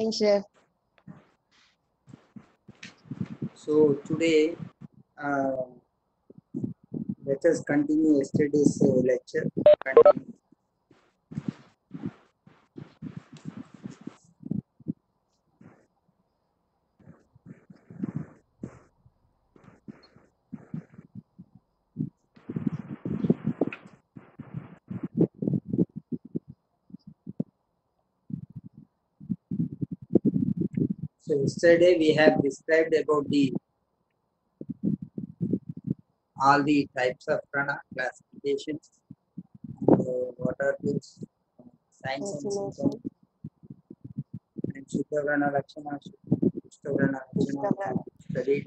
Yes, sir. So today, uh, let us continue yesterday's lecture. Continue. So yesterday we have described about the all the types of prana classifications, and, what are those signs and symptoms, Vaccination. and Shuddha Vrana Lakshana, Shuddha Vrana Lakshana Instagram. studied.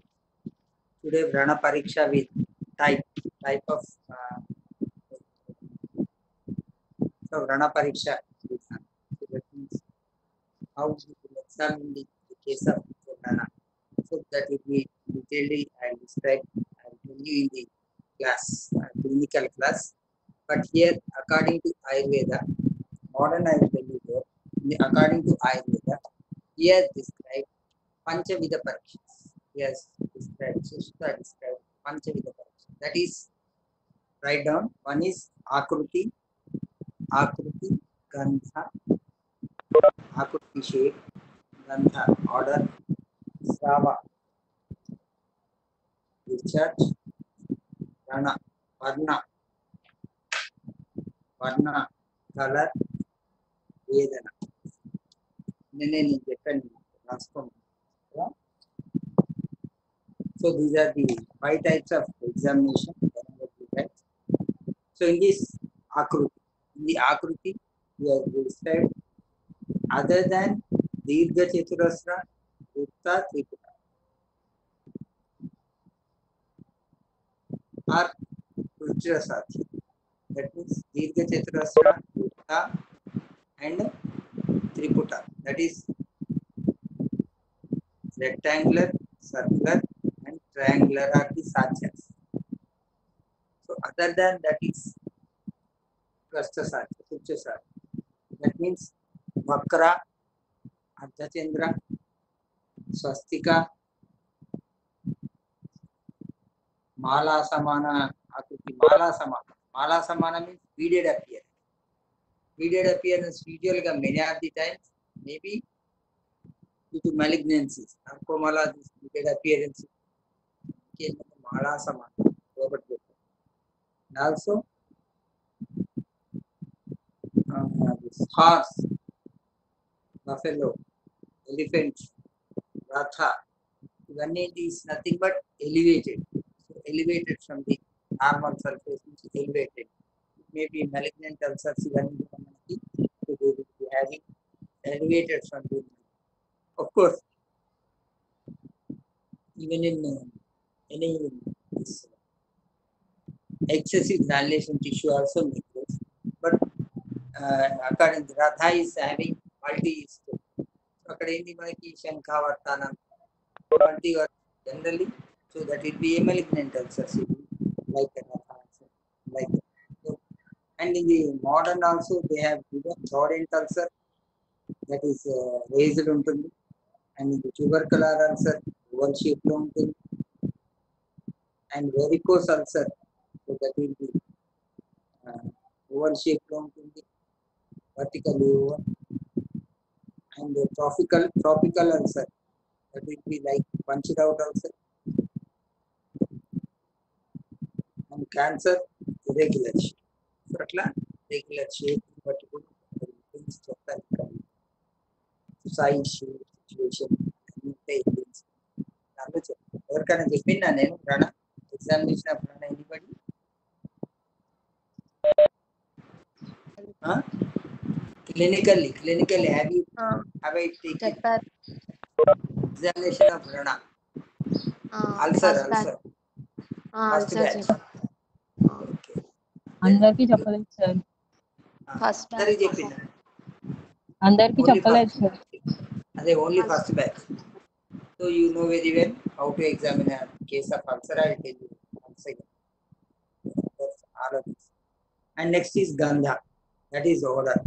Today Vrana Pariksha with type of so Vrana Pariksha. So that means how we will examine the case of Vrana. So that will be detailedly and described and tell you in the class, clinical class. But here, according to Ayurveda, modern I will tell you here, according to Ayurveda, here described Panchavidha Parikshas. Yes, described, Sushta described Panchavidha Parikshas. That is, write down, one is Akruti, Gandha, Akruti shape, Gandha order, Srava discharge, Rana, Varna, color, Vedana. Nene depend transform. So these are the 5 types of examination. So in this Akruti, we have described other than Dirgha Chaturasra, Vritta, Triputa are Ujjasathi. That means Dirgha Chaturasra, Vritta and Triputa. That is rectangular, circular and triangular are the Satyas. So other than that is Prasthasatya, Ujjasatya. That means Vakra, Ardhachandra, Swastika, Mala Samana, Akruti, Mala Samana. Mala Samana means beaded appearance. Beaded appearance usually many of the times maybe due to malignancies. Arcomala, this beaded appearance came Mala Samana. Robert Becker. And also this horse, buffalo, elephant, ratha. Ivanni is nothing but elevated. So elevated from the normal surface, which is elevated. It may be malignant ulcers, even so they will be having elevated from the. Of course, even in any this excessive dilation tissue also necrosis. But according to Radha is having multi. So అక్కడ ఏంటి మనకి శంఖావర్తానం multi generally, so that will be a malignant ulcers like like that. So, and in the modern also they have given rodent ulcer that is raised ఉంటుంది and in the tubercular ulcer oval shape లో ఉంటుంది and varicose ulcer so that will be oval shape లో ఉంటుంది vertically oval and the tropical ulcer that will be like punched out ulcer and cancer irregular shape. So అట్లా regular shape బట్టి కూడా things చెప్తాను size situation అన్ని దాంట్లో చెప్తాను ఎవరికైనా చెప్పిందా నేను రానా ఎగ్జామ్ చేసినప్పుడు anybody clinically have I taken examination of Rana ulcer first batch okay అందరికి చెప్పలేదు సార్ ఫస్ట్ అందరికి చెప్పిందా అందరికి Only చెప్పలేదు first. సార్ అదే only first batch so you know very well how to examine a case of ulcer. I will tell you once again. That's all of this. And next is gandha, that is odor,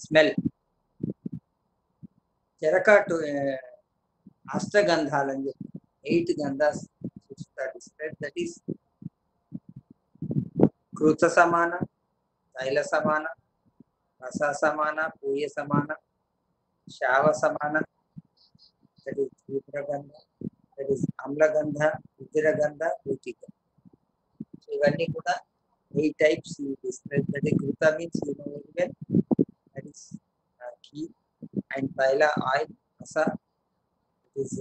smell. చెరక అష్టగంధాలని చెప్పి 8 గంధాస్ that is కృత సమాన, తైల సమాన, రస సమాన, పూయ సమాన, శావ సమాన, that is రుద్రగంధ, దట్ ఈస్ అమ్లగంధ, రుద్రగంధ, రుచిక. సో ఇవన్నీ కూడా 8 టైప్స్ డిస్క్రైబ్. దట్ ఈస్ కృత means you know very well, that is ghee, and తైల ఆయిల్, రస is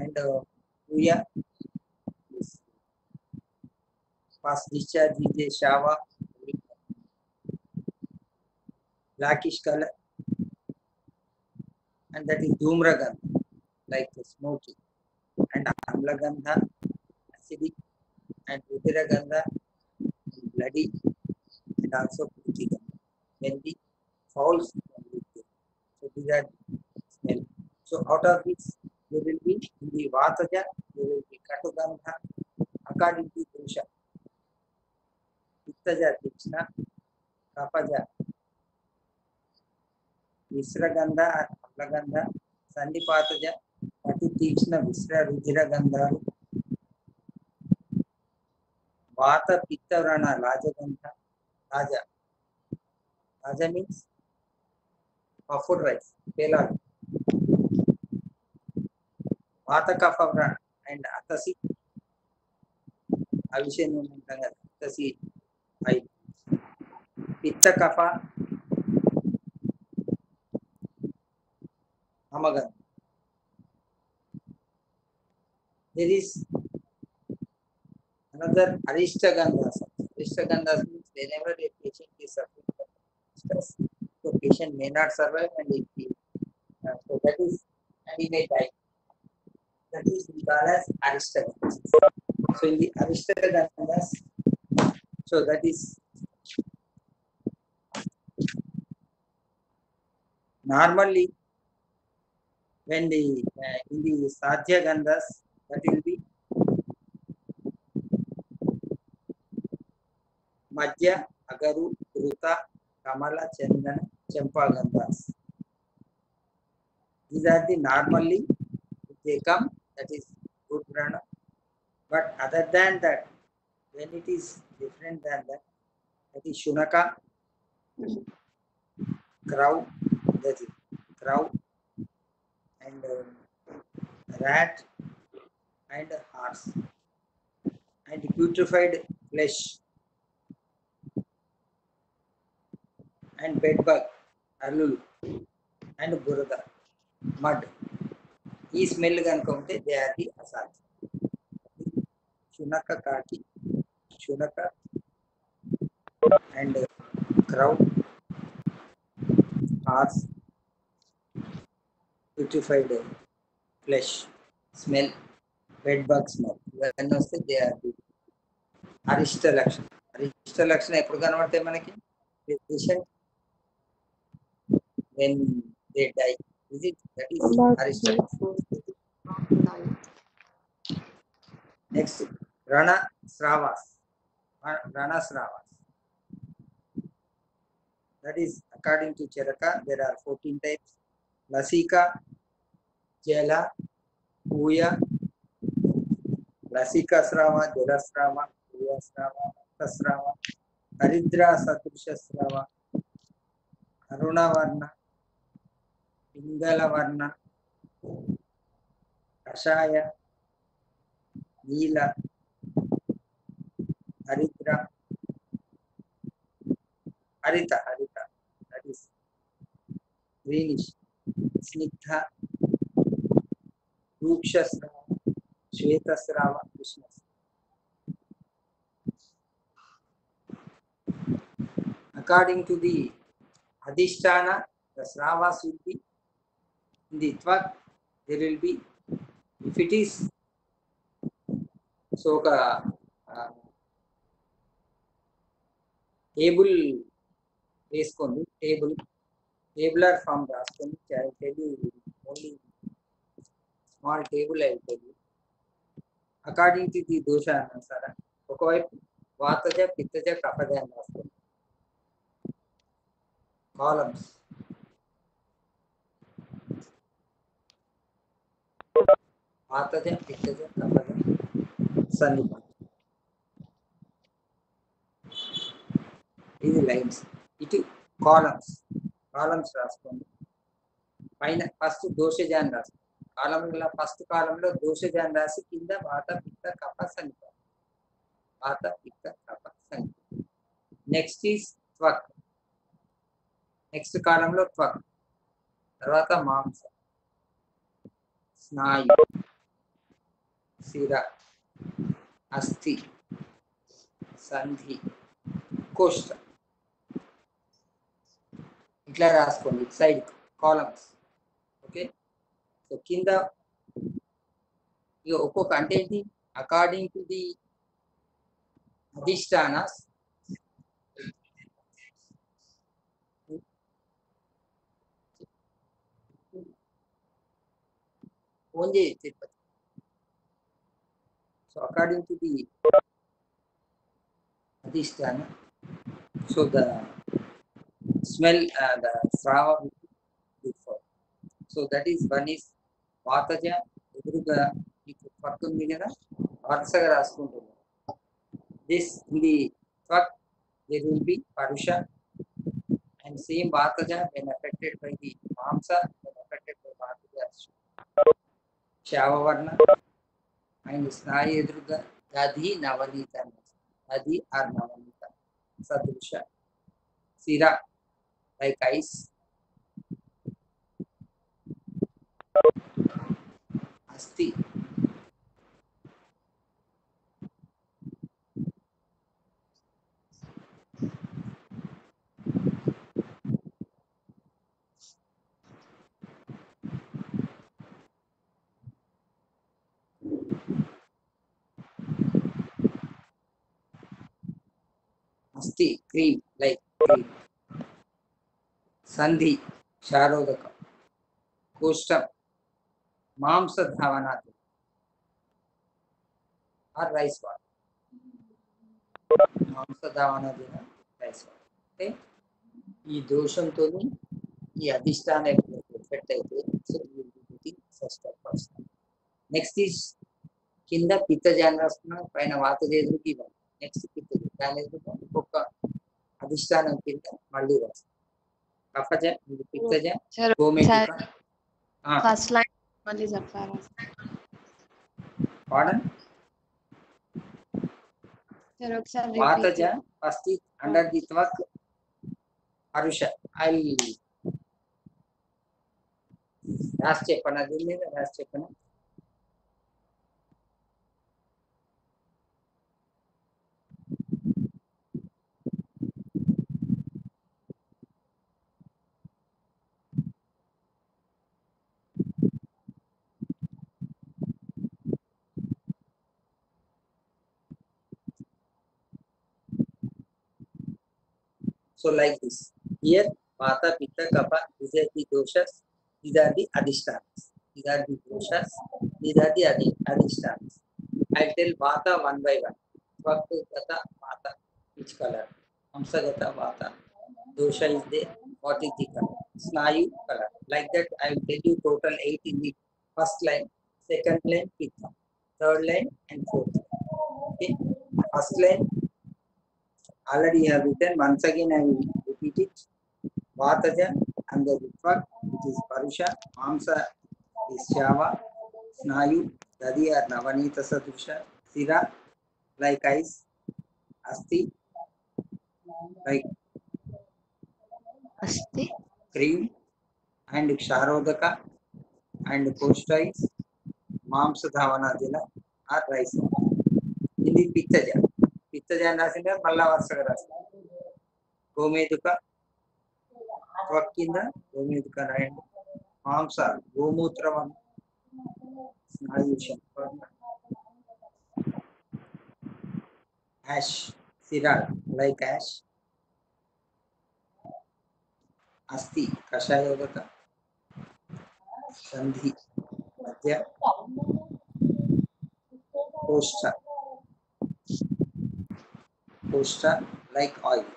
and puya is fast discharge is a shava, blackish color, and that is dhumragandha, like smoky, and amlagandha, acidic, and rudragandha, bloody, and also putigandha, when the fowls. So these are smell. So out of this there will be in the vataja, there will be katugandha according to dosha, pittaja tikshna, kapaja విశ్రగంధ, అమ్లగంధ, సంధిపాతజ, అతి తీక్ష్ణ విశ్ర రుధిర గంధాలు, వాత పిత్తవ్రణ రాజగంధ, రాజ రాజ means పఫుడ్ rice, పేలాలు, వాత కఫ వ్రణ and అతసి, ఆ విషయం ఉంటాం కదా, అతసి I, పిత్త కఫ అమగంధ. There is another Arishtagandhas. Arishtagandhas means whenever a patient is suffering from stress, so patient may not survive and it will, so that is, and he may die. That is we call as Arishtagandhas. So in the Arishtagandhas, so that is normally when the in the Sadhya Gandhas, that will be Madhya, Agaru, Druta, Kamala, Chandana, Champa Gandhas. These are the normally they come, that is good prana. But other than that, when it is different than that, that is Shunaka, crow, that is crow, and rat, and horse, and putrefied flesh, and bedbug, alul, and burada, mud. ఈ smell కనుక ఉంటే they are the అసాధ్యం. శునక కాకి, శునక and crow, horse, purified flesh smell, bed bug smell, ఇవన్నీ వస్తే they are the అరిష్ట లక్షణం. అరిష్ట లక్షణం ఎప్పుడు కనబడతాయి మనకి? Patient when they die, is it, that is అరిష్ట. నెక్స్ట్ రణ శ్రావాస్. Rana Sravas. That is according to Charaka, there are 14 types. Lasika, Jala, Puya, Lasika Srava, Jala Srava, Puya Srava, Rakta Srava, Haridra Satrusha Srava, Aruna Varna, Pingala Varna, Kashaya, Neela, Haridra, Harita, that is greenish, Snigdha, Ruksha Srava, Shweta Srava, Krishna. According to the Adhisthana, the Sravas will be in the Tvak, there will be, if it is so table వేసుకొని tabular form రాసుకొని, I will tell you only small table I will tell you. According to the dosha anusara, ఒకవైపు వాతజ, పిత్తజ, కఫజ అని రాసుకోండి. Columns వాతజ పిత్తజ కఫజ సన్నిపాతం. ఇది lines. ఇటు columns రాసుకోండి. పైన first దోషజాన్ని రాసుకోండి. కాలంలో ఫస్ట్ కాలంలో దోషజాన్ని రాసి కింద వాత పిత్త కఫ సన్నిపాతం. వాత పిత్త కఫ సన్నిపాతం. నెక్స్ట్ ఈస్ త్వక్. నెక్స్ట్ కాలంలో త్వక్, తర్వాత మాంసం, స్నాయు, శిర, అస్థి, సంధి, కోష్ట. ఇట్లా రాసుకోండి సైడ్ కాలమ్స్. ఓకే. సో కింద ఇక ఒక్కొక్క అంటే ఏంటి, అకార్డింగ్ టు ది అధిష్టానాస్ ఫోన్ చేయి Tirupati. So according to the adhisthana, so the smell, the strava will be good for. So that is one is vataja. ఎదురుగా మీకు త్వక్ ఉంది కదా, వరుసగా రాసుకుంటున్నాం. This in the త్వక్ there will be parusha, and same vataja when affected by the mamsa, when affected by vataja shavavarna, and snayu ఎదురుగా దధి నవనీత, దధి or నవనీత సదృశ. Sira like ice, asti, asti cream like cream. Sandhi sharodaka, koshtam mamsa dhavanati or rice water. Mamsa dhavanati rice water. Okay. ఈ దోషంతో ఈ అధిష్టాన effect అయితే so first of first. Next is కింద పిత్తజాన్ని రాసుకున్నాం, పైన వాతజేదుకి ఇవ్వాలి. నెక్స్ట్ పిత్తజ, దాని ఎదురుగా ఇంకొక అధిష్టానం కింద మళ్ళీ రాస్తాం. కఫజ, ఇది పిత్తజ, గోమేధిక. ఫస్ట్ లైన్ మళ్ళీ చెప్పారా? పాడన్ సరే ఒకసారి వాతజ ఫస్ట్ అండర్ ది త్వక్ పరుష. ఐ రాసి చెప్పనా, దీని మీద రాసి చెప్పనా. So like this, here vata pitta kapha, these are the doshas, these are the adhishtanas, these are the doshas, these are the adhishtanas. I'll tell vata one by one. Vakta vata, which color? Amsagata vata, dosha is there, what is the color? Snayu color. Like that I will tell you total 8 in the first line, second line pitta, third line and fourth line. Okay, first line already I have written. Once again I will repeat it. Vataja under the tvak, which is parusha. Mamsa is shava. Snayu, dadi or navanita sadusha. Sira like ice. Asti like cream. And ksharodaka and koshta is mamsa dhavana dila or rice. In the pittaja. Pittaja rasinda malla varsaga rasinda. Gomeduka త్వక్ కింద గోమేధిక రాయండి. మాంస గోమూత్రం, స్నాయు శంకరణ, ash సిరా like ash, అస్థి కషాయోదక, సంధి మధ్య, కోష్ట లైక్ ఆయిల్.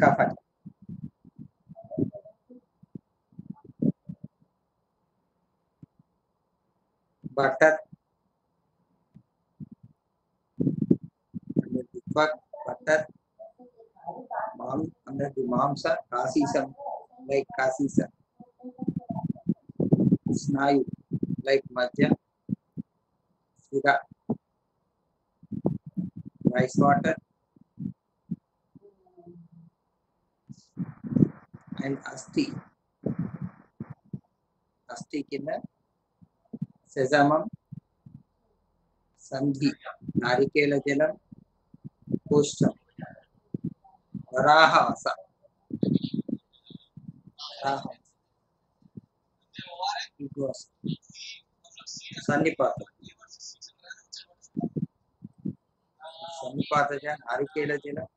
కఫ butter, under the twag, butter, under the mamsa, kasisam, like kasisa, snayu, like madhya, sira, rice water, and asti. Asti kinda sesamam, sandhi, narikela jalam, koshtam, varaha asa, varaha, it was sannipata. Sannipata jan, narikela jalam,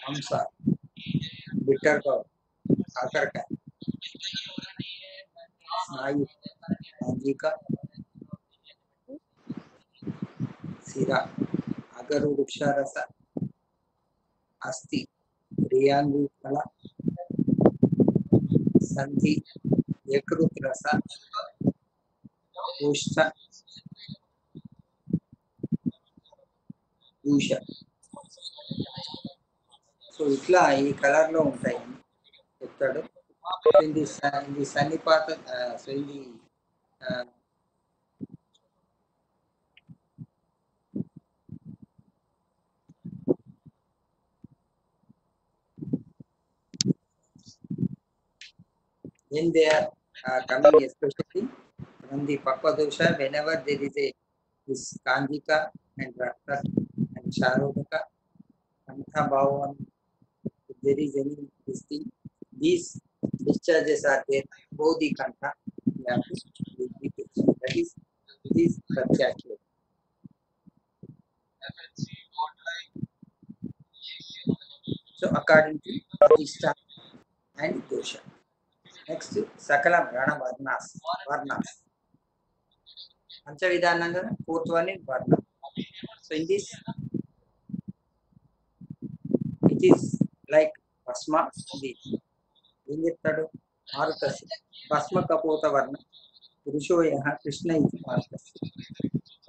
mamsa, bitter gourd, kakarkai, snayu, anjika, sira, agaru vriksha rasa, asti, riyangu phala, sandhi, yakrut rasa, koshta, usha. So itla ee color lo untayi చెప్తాడు. So in the sannipata, so in the when they are coming, especially from the Pakva dosha, whenever there is a this Kanjika and Rakta and Charodaka, Antha Bhavan, if there is any this thing, these discharges are there, both the Kantha, we have to repeat it. That is this Pratyakya. So according to Ishta and Dosha. Next, Sakala Rana Varnas. Panchavidananga, fourth one is Varna. So in this, it is like Basma, the Vinyattadu, Marukasi. Basma Kapota Varna, Purushoyaha, Krishna is Marukasi.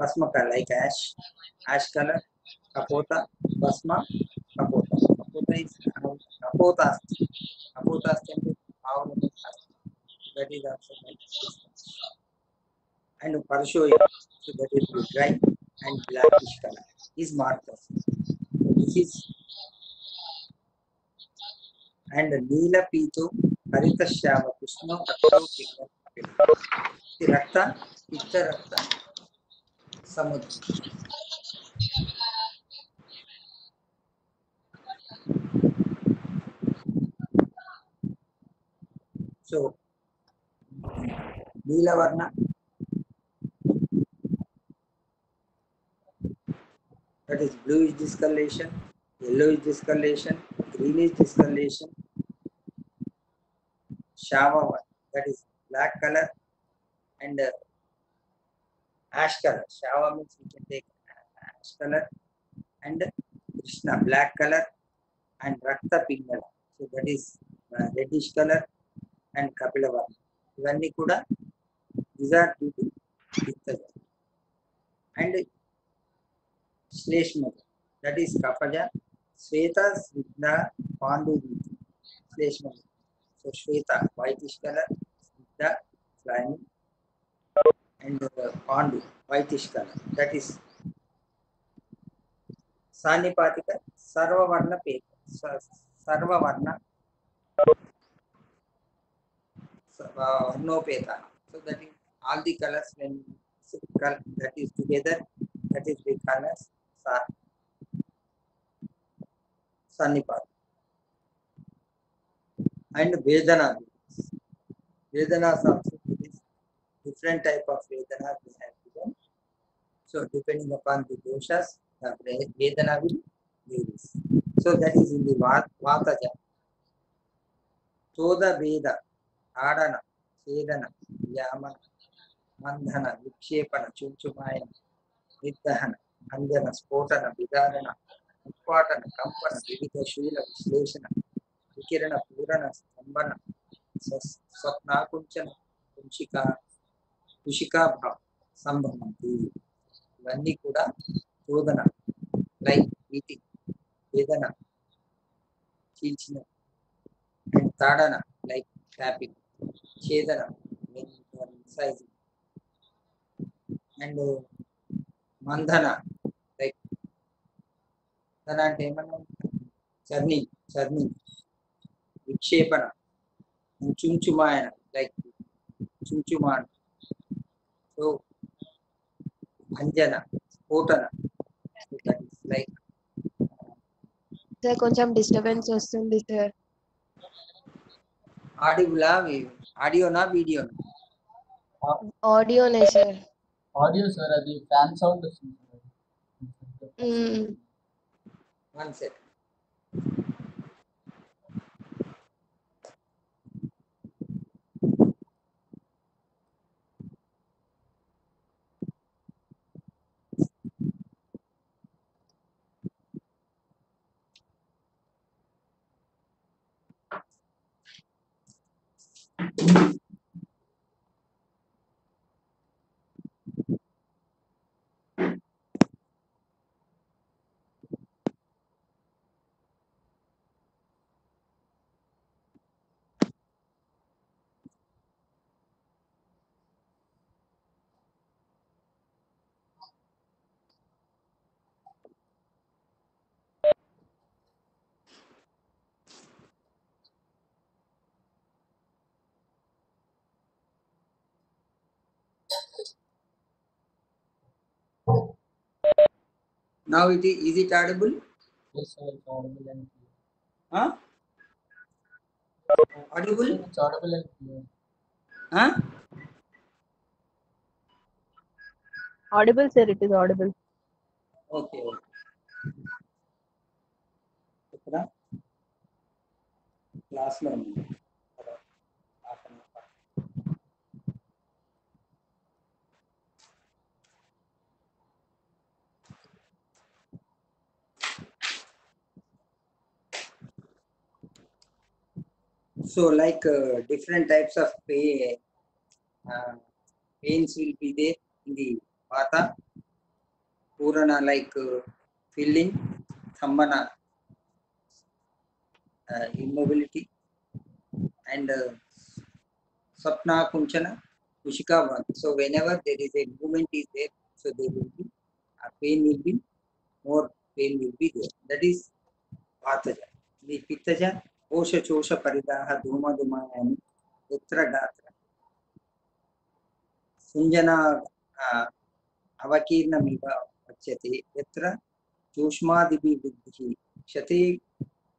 Basmaka like ash color, Kapota, Basma, Kapota. Kapota is Kapota. Kapota is that is also like Krishna. And Parushoya, so that is dry and blackish color, is Marcus. This is and Neela Pito, Harita Shava, Krishna, Rakta, Pitta Rakta, Samudra. So, Neela Varna, that is bluish discoloration, yellowish discoloration, greenish discoloration, Shava, that is black color, and ash color. Shava means we can take ash color, and Krishna, black color, and Rakta Pingala. So that is reddish color, and Kapila Varna. Ivanni kuda these are due to Pitta. And Shleshma, that is Kapaja, Sweta, Snigdha, Pandu, Shleshma. So Shweta, whitish color, Snigdha, slimy, and Pandu, whitish color. That is Sanipatika, Sarva Varna paper, Sarva Varna, no peta. So that is all the colors when that is together, that is the colors Sanipat. And Vedana. Vedanas also is different type of Vedanas we have given. So depending upon the doshas, the Vedana will vary. So that is in the Vataja. Toda Veda, Adana, Sedana, Yamana, Mandhana, Vikshepana, Chunchumayana, Viddahana, Anjana, Spotana, Vidadana, Uppatana, Kampana, Vidita Shila, Visleshana, Vikirana, Purana, Stambana, Swapna Kunchana, Kunchika, కుషికా సంభవంతి. ఇవన్నీ కూడా శోధన, like eating, వేదన, చీల్చిన, and తాడన, like tapping, ఛేదన, seizing, and మంధన, లైక్ ధన అంటే ఏమన్నా చర్ని, చర్ని, విక్షేపణ, చుంచుమాయన, లైక్ చుంచుమాన్, సో అంజన, స్ఫోటన, లైక్ సార్ కొంచెం డిస్టర్బెన్స్ వస్తుంది సార్. ఆడిబులా, ఆడియోనా, వీడియోనా? ఆడియోనే సార్. ఆడియో సార్, అది ఫ్యాన్ సౌండ్ వస్తుంది sir. One second. Now is it audible? Yes sir, it's audible and clear. Huh? Audible? It's audible and clear. Huh? Audible, sir. It is audible. Okay. ఇక్కడ క్లాస్లో ఉంది. So like different types of pains will be there in the vata. Purana, like filling, thambana, immobility, and sapna, kunchana, kushika one. So whenever there is a movement is there, so there will be pain will be more, pain will be there. That is vataja. The pittaja, osha chosha paridaha dhuma dhumayani uttara gatra sunjana అవకీర్ణమివ వచ్చతే యత్ర చూష్మాదిభిः బుద్ధిः క్షతే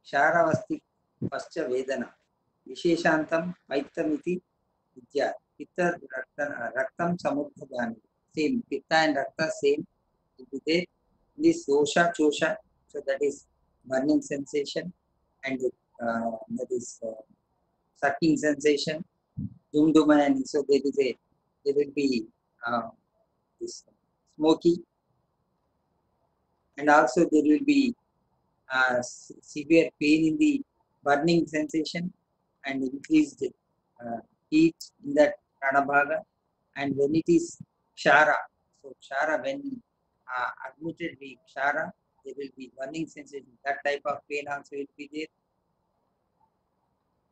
క్షారవస్తి పశ్చ వేదన విశేషాంతం పైత్తమితి విద్యా పిత్త రక్తం సముద్భగామి. Same పిత్త and రక్త same ఇదే this dosha chosha, so that is burning sensation, and that is sucking sensation, dumdumayani, so there will be this smoky, and also there will be severe pain in the burning sensation and increased heat in that pranabhaga. And when it is kshara, so kshara, when admitted the kshara, there will be burning sensation. That type of pain also will be there.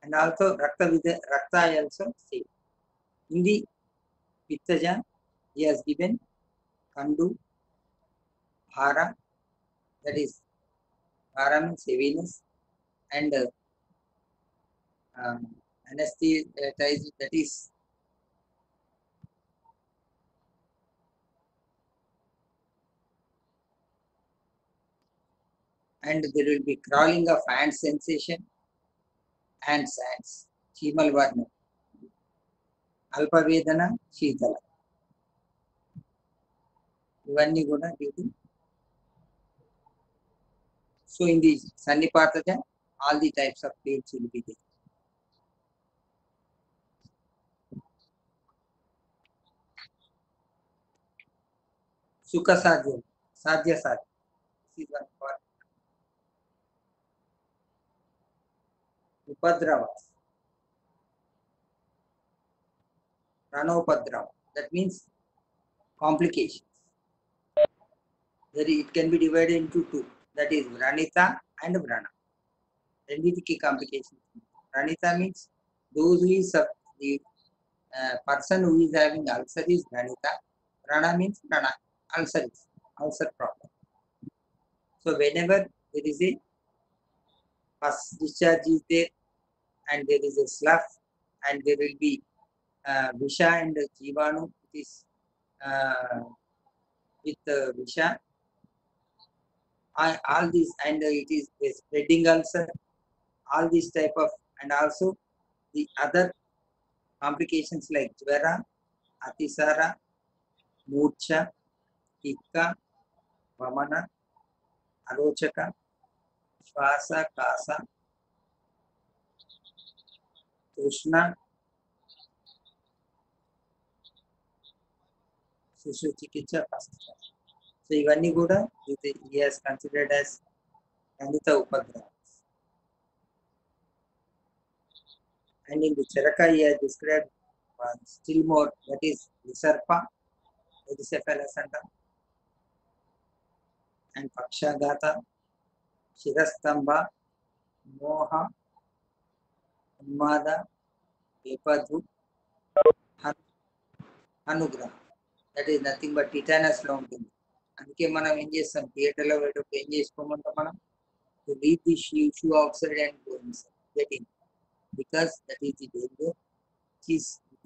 And also rakta also same. In the pittaja, he has given kandu, bhara, that is bhara means heaviness, and anesthetize, that is and there will be crawling of hand sensation and sands, chimal varna, alpa vedana, shitala. ఇవన్నీ కూడా ఇది. So in the sannipataja, all the types of pains will be there. Sukha sadhya, sadhya sadhya. This is one part. Upadrava, pranopadrava, That means complications. It can be divided into two. That is Vranita and Vrana. రెండింటికి complications. Vranita means those who is the person who is having ulcer is Vranita. Vrana means Vrana. Ulcer problem. So whenever there is a pus discharge is there and there is a slough and there will be Visha and Jivanu, it is with Visha, all these, and it is a spreading ulcer, all these type of, and also the other complications like Jvara, Atisara, Murcha, Hikka, Vamana, Arochaka, Shwasa, Kasa, Tushna, Sushruchikitsa, Pascha. So ఇవన్నీ కూడా he has considered as Anita Upagraha. And in the Charaka he has described still more, that is Visarpa, Erysipelas and Pakshagata, Shirastamba, Moha, Unmada, Epadu, Anugraha. That is nothing but tetanus లో ఉంటుంది. అందుకే మనం ఏం చేస్తాం, థియేటర్లో పెట్టేటప్పుడు ఏం చేసుకోమంటాం మనం, to leave the shoe outside and go inside, get in, because that is the danger, which is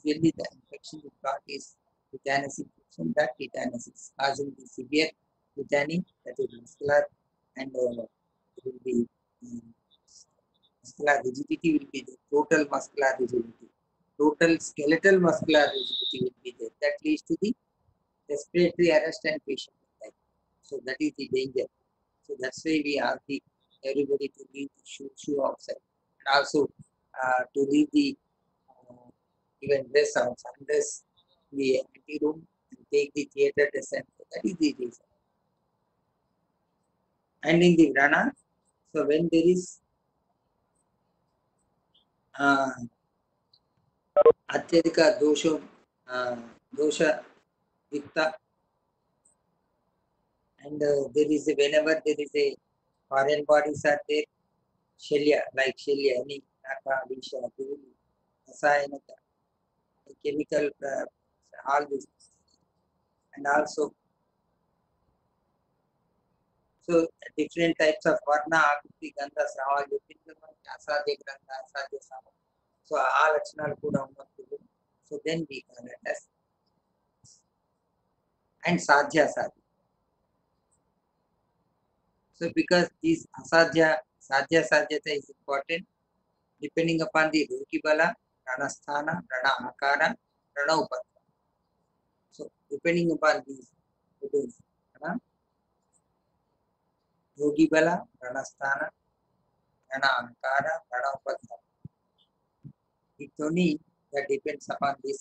usually the infection we got is tetanus infection. That tetanus is causing the severe tetany, that is muscular, and it will be muscular rigidity will be there, total muscular rigidity, total skeletal muscular rigidity will be there. That leads to the respiratory arrest and patient death. So that is the danger. So that's why we ask everybody to leave the shoe outside, and also to leave the even dress outside, undress the empty room and take the theater dress, and that is the reason. And in the Vrana, so when there is అత్యధిక దోష యుక్త, and there is whenever there is a foreign bodies are there, Shalya, like Shalya, any Naka, Visha, Dhuli, Rasayanaka, chemical, all this, and also so different types of Varna, Akruti, Gandha, Srava, Asadhya Grandha, Asadhya Sama. So all Lachanalu kuda unnappudu. So then we call it as and Sadhya Sadhya. So because this Asadhya, Sadhya Sadhyata is important, depending upon the Rogi Bala, Pranasthana, Prana Akara, Prana Upatra. So depending upon these, it is Rogi Bala, Pranasthana, Prana Akara, Prana Upatra. It only that depends upon this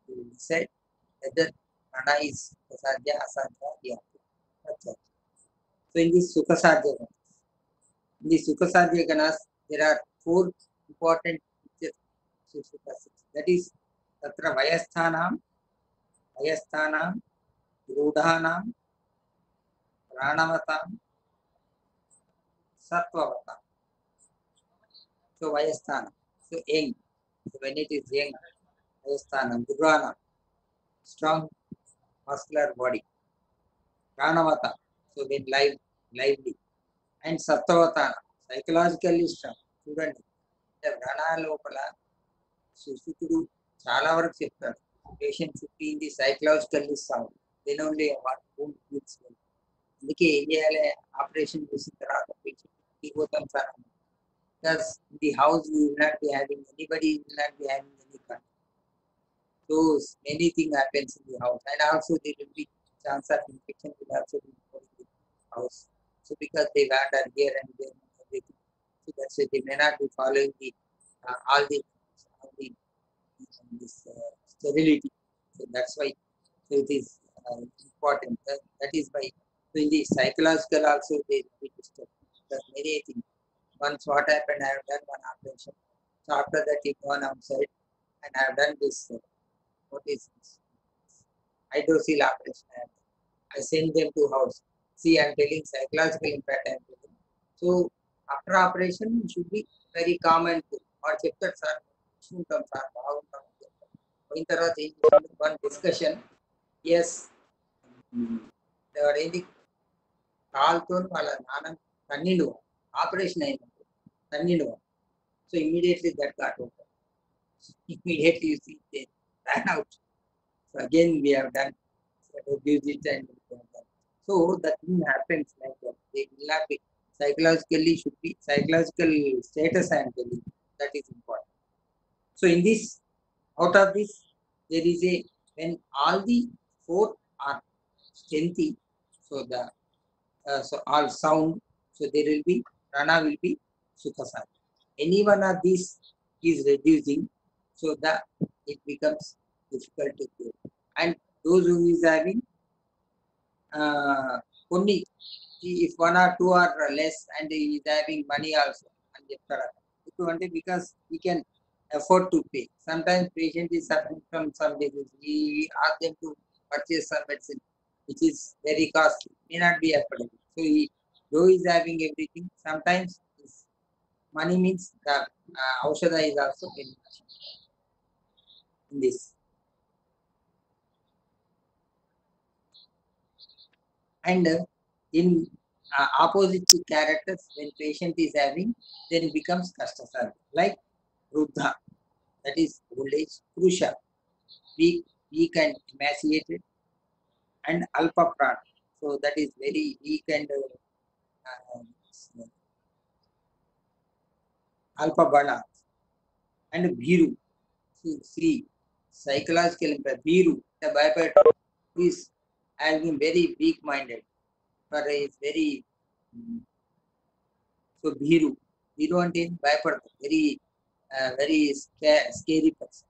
to decide whether Prana is Asadhya, Asadhya, Yatra. So in this Sukha Sadhya Ganas, in the Sukha Sadhya Ganas, there are 4 important features. That is Tatra Vayasthanam, Rudhanam, Pranavatam, Sattvatam. So Vayasthanam, so young. So when it is young, Vayasthanam, Durana, strong muscular body. Pranavata, so when lively. And Sattvatam, psychologically strong. చూడండి, ప్రాణా లోపల సుశుకుడు చాలా వరకు చెప్తాడు, patient should be in the psychologically sound, then only what won't gives. అందుకే ఏం చేయాలి, operation చేసిన తర్వాత పేషెంట్ దిగిపోతాం sir, because the house you will not be having anybody, will not be having any control. So many things happens in the house, and also there will be chance of infection will also be in the house. So because they wander here and there and everything, so that's why they may not be following the all the this sterility. So that's why, so it is important. That is why, so in the psychological also they will be disturbed. Because many things. Once what happened, I have done one operation. So after that, he gone outside and I have done this. What is this? hydrocele operation. I send them to house. See, I'm telling psychological impact. I'm telling. So after operation, you should be very calm and cool. Or చెప్తాడు sir చూసుకుంటాం sir బాగుంటాం పోయిన తర్వాత ఏం చేస్తుంది one discussion yes ఏంటి కాల్తో వాళ్ళ నాన్న తన్నిండు ఆపరేషన్ అయినప్పుడు తన్నిండు so immediately that got open immediately you see they ran out. So again we have done reduce it and so that thing happens like that. They will not be psychologically should be psychological status I am telling you, that is important. So in this, out of this, there is a when all the four are strengthy, so the so all sound, so there will be prana will be sukhasana. Any one of these is reducing, so that it becomes difficult to do. And those who is having only if one or two are less and he is having money also and because he can afford to pay. Sometimes patient is suffering from some disease. We ask them to purchase some medicine which is very costly, may not be affordable. So he, though he is having everything, sometimes his money means the aushadha is also very much in this. And in opposite characters, when patient is having, then it becomes kastasarva. Like Ruddha, that is old age, Krusha, weak and emaciated, and Alpa Prana, so that is very weak and Alpa Bala, and Bhiru, Sri, psychological impact. Bhiru, the bipolar, is having very weak minded, but is very so Bhiru అంటే భయపడతారు very scary person.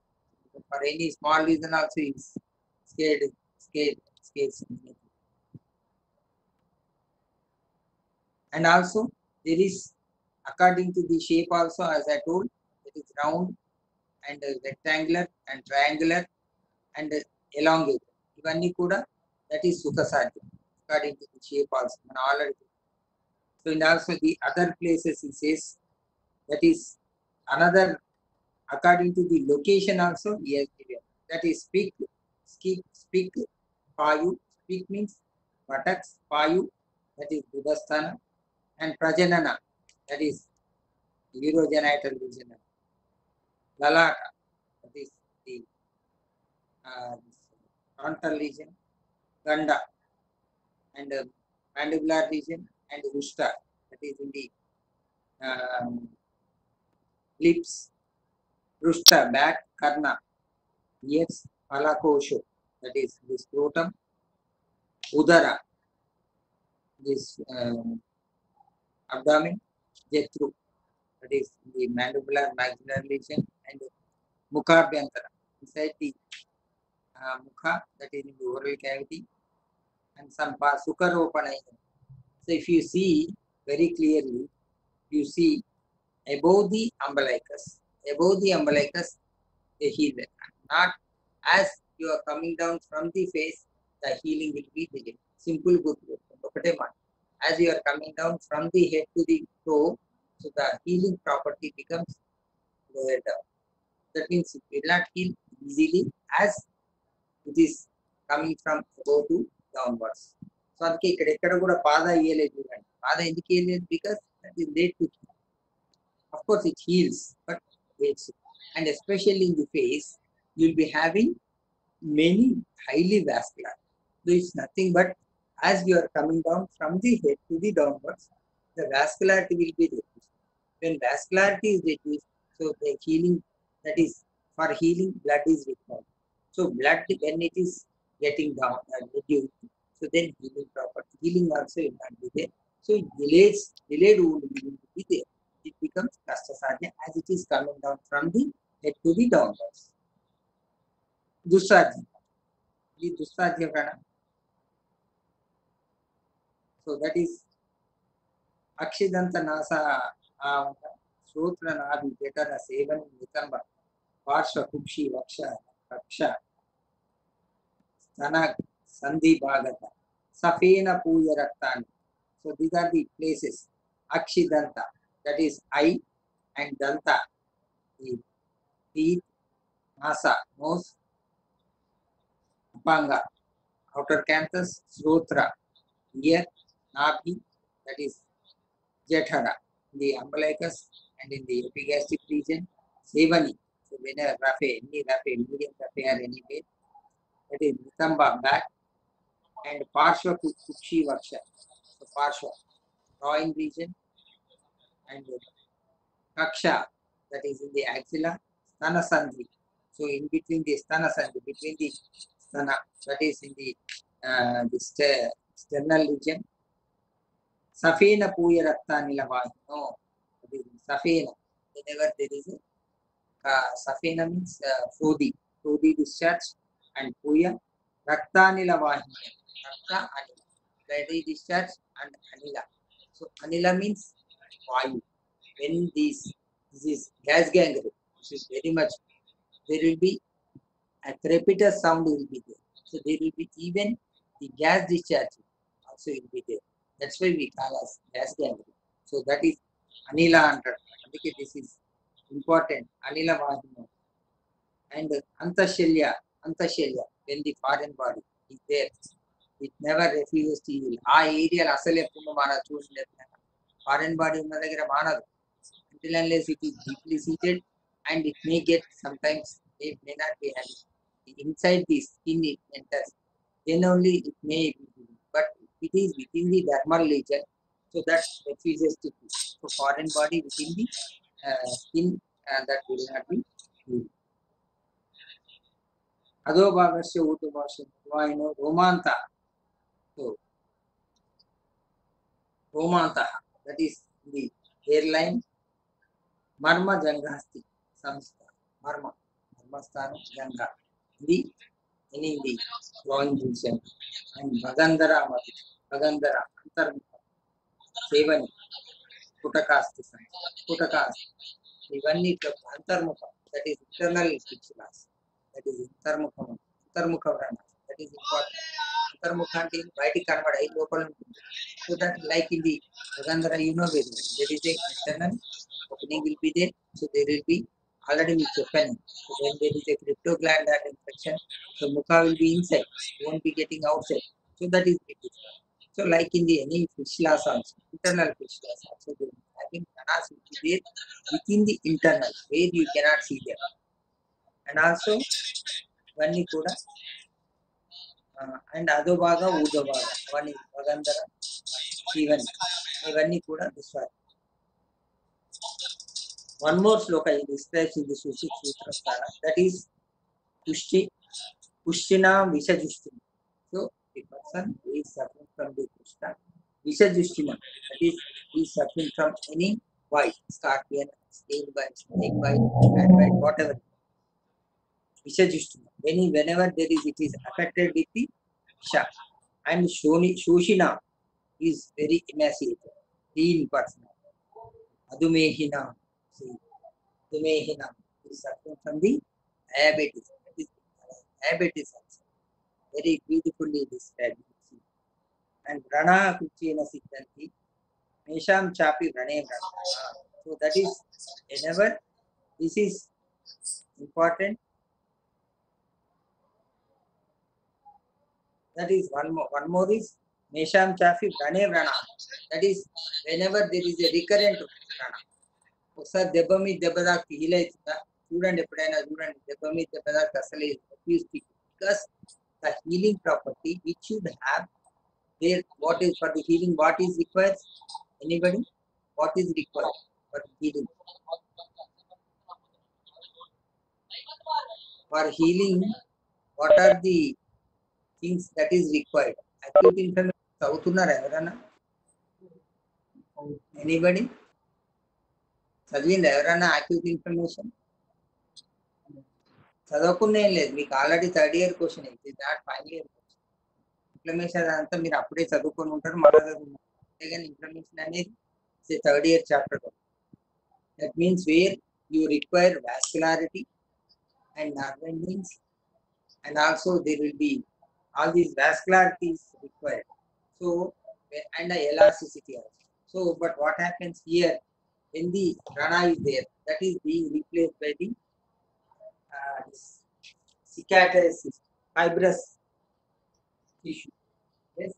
For any small reason also he is scared. And also there is according to the shape also, as I told, it is round and rectangular and triangular and elongated. Ivanni kuda that is Sukhasadhyam according to the shape also. Already. So and also the other places he says that is another according to the location also he has given. That is speak, payu. Speak means buttocks, payu, that is Budasthana, and prajanana, that is urogenital region. Lalaka, that is the frontal region. Ganda, and mandibular region, and Ushta, that is in the lips. Rushta, back, Karna, ears, Palakosho, that is the scrotum. Udara, this abdomen. Jetru, that is the mandibular maxillary region, and Mukhabhyantara, inside the Mukha, that is in the oral cavity, and some Sukaropanayana. So if you see very clearly, you see above the umbilicus, the heal. Not as you are coming down from the face, the healing will be delayed. Simple good. As you are coming down from the head to the toe, so the healing property becomes lower down. That means it will not heal easily as it is coming from above to downwards. So అందుకే ఇక్కడ ఎక్కడ కూడా బాధ ఇయ్యలేదు చూడండి. బాధ ఎందుకు ఇయ్యలేదు? Because that is late to heal. Of course it heals, but waits. And especially in the face, you will be having many highly vascular. So it's nothing but as you are coming down from the head to the downwards, the vascularity will be reduced. When vascularity is reduced, so the healing, that is for healing, blood is required. So blood, when it is getting down and reduced, so then healing also will not be there. So delayed wound will be there. It becomes Kastasadhya as it is coming down from the head to the downwards. Dusadhya. The Dusadhya Prana. So that is Akshidanta Nasa Shrotra Nabi Jetana Sevan Nitamba Varsha Kupshi Vaksha Raksha Stana Sandhi Bhagata, Safena Puya Raktani. So these are the places. Akshidanta, that is eye, and Danta, the teeth, Nasa, nose, Upanga, outer canthus, Srotra, ear, Nabhi, that is Jethara, in the umbilicus and in the epigastric region, Sevani, so when a raphe, any raphe, medium raphe or any way, that is Nitamba, back, and Parshva Kukshi Vaksha, so Parshva, groin region, and Kaksha, that is in the axilla, Stana Sandhi, so in between the Stana Sandhi, between the Stana, that is in the sternal region, Safena Puya Raktani Lavahino, that is Safena, whenever there is a Safena means Frodi discharge, and Puya, Raktanila Vahini, Rakta Anila, bloody discharge and Anila. So Anila means Vayu. When this is gas gangrene, which is very much, there will be a crepitus sound will be there. So there will be even the gas discharge also will be there. That's why we call as gas gangrene. So that is Anila under. Okay, this is important. Anila Vahini. And Antashalya, when the foreign body is there, it never refuses to heal. ఆ ఏరియాలో అసలు ఎప్పుడు మనం చూడలేదు. Foreign body ఉన్న దగ్గర మానదు. Until unless it is deeply seated, and it may get sometimes, it may not be having inside the skin it enters, then only it may be healed. But it is within the dermal region, so that refuses to heal. So foreign body within the skin, that will not be healed. Adobhavasya Udobhavasya Vaino Romanta. So Romanta, that is the hairline, Marma Jangasti, Samstha, Marma, Marmasthana Janga, the in the groin region, and Bhagandara Mati, Bhagandara, Antarmukha, Sevani, Putakasti, Putakasti, Ivani Antarmukha, that is internal pixelas, that is Antarmukha, Antarmukha Vrana, that is important. Antarmukha అంటే బయటికి కనబడే లోపల ఉంటుంది. So that like in the Bhagandara, you know very well, there is a internal opening will be there. So there will be already with Japan. So when there is a cryptoglandar infection, the mukha will be inside, won't be getting outside. So that is it. So like in the any fishless also, internal fishless also, there is having canals will be there within the internal where you cannot see them. And also ఇవన్నీ కూడా and అదో భాగం ఊదో భాగం అవన్నీ భగంధర ఇవన్నీ కూడా విశ్వాసం. One more sloka he describes in the Sushit Sutra Stana, that is Pushtina Vishajustina. So the person who is suffering from the Pushta Vishajustina, that is, he is suffering from any bite, scorpion, snake bite, rat bite, whatever. Vishajustina. Whenever there is, it is affected with the Visha. And Shoshina is very emaciated, lean person. Adumehina. See, Adumehina is suffering from the diabetes. Diabetes also. Very beautifully described. And Rana Kuchena Siddhanti, Mesham Chapi Rane Rana. So that is, whenever this is important, that is one more is Mesham Chapi Rane Rana. That is, whenever there is a recurrent Rana. ఒకసారి దెబ్బ మీద దెబ్బ దాకా heal అవుతుందా చూడండి, ఎప్పుడైనా చూడండి, దెబ్బ మీద దెబ్బ దాకా అసలు because the healing property which should have there. What is for the healing, what is requires? Anybody, what is required for healing? For healing what are the things that is required? Acute information చదువుతున్నారా ఎవరన్నా? Anybody చదివిందా ఎవరన్నా acute information? చదవకుండా ఏం లేదు, మీకు already third year question, ఇది not final year question. Inflammation అంతా మీరు అప్పుడే చదువుకొని ఉంటారు, మళ్ళీ చదువుకుంటారు. కానీ ఇన్ఫ్లమేషన్ అనేది third year chapter. That means where you require vascularity and nerve endings, and also there will be all these vascularity is required. So, and the elasticity also. So, but what happens here when the prana is there, that is being replaced by the this cicatrice, fibrous tissue. Yes.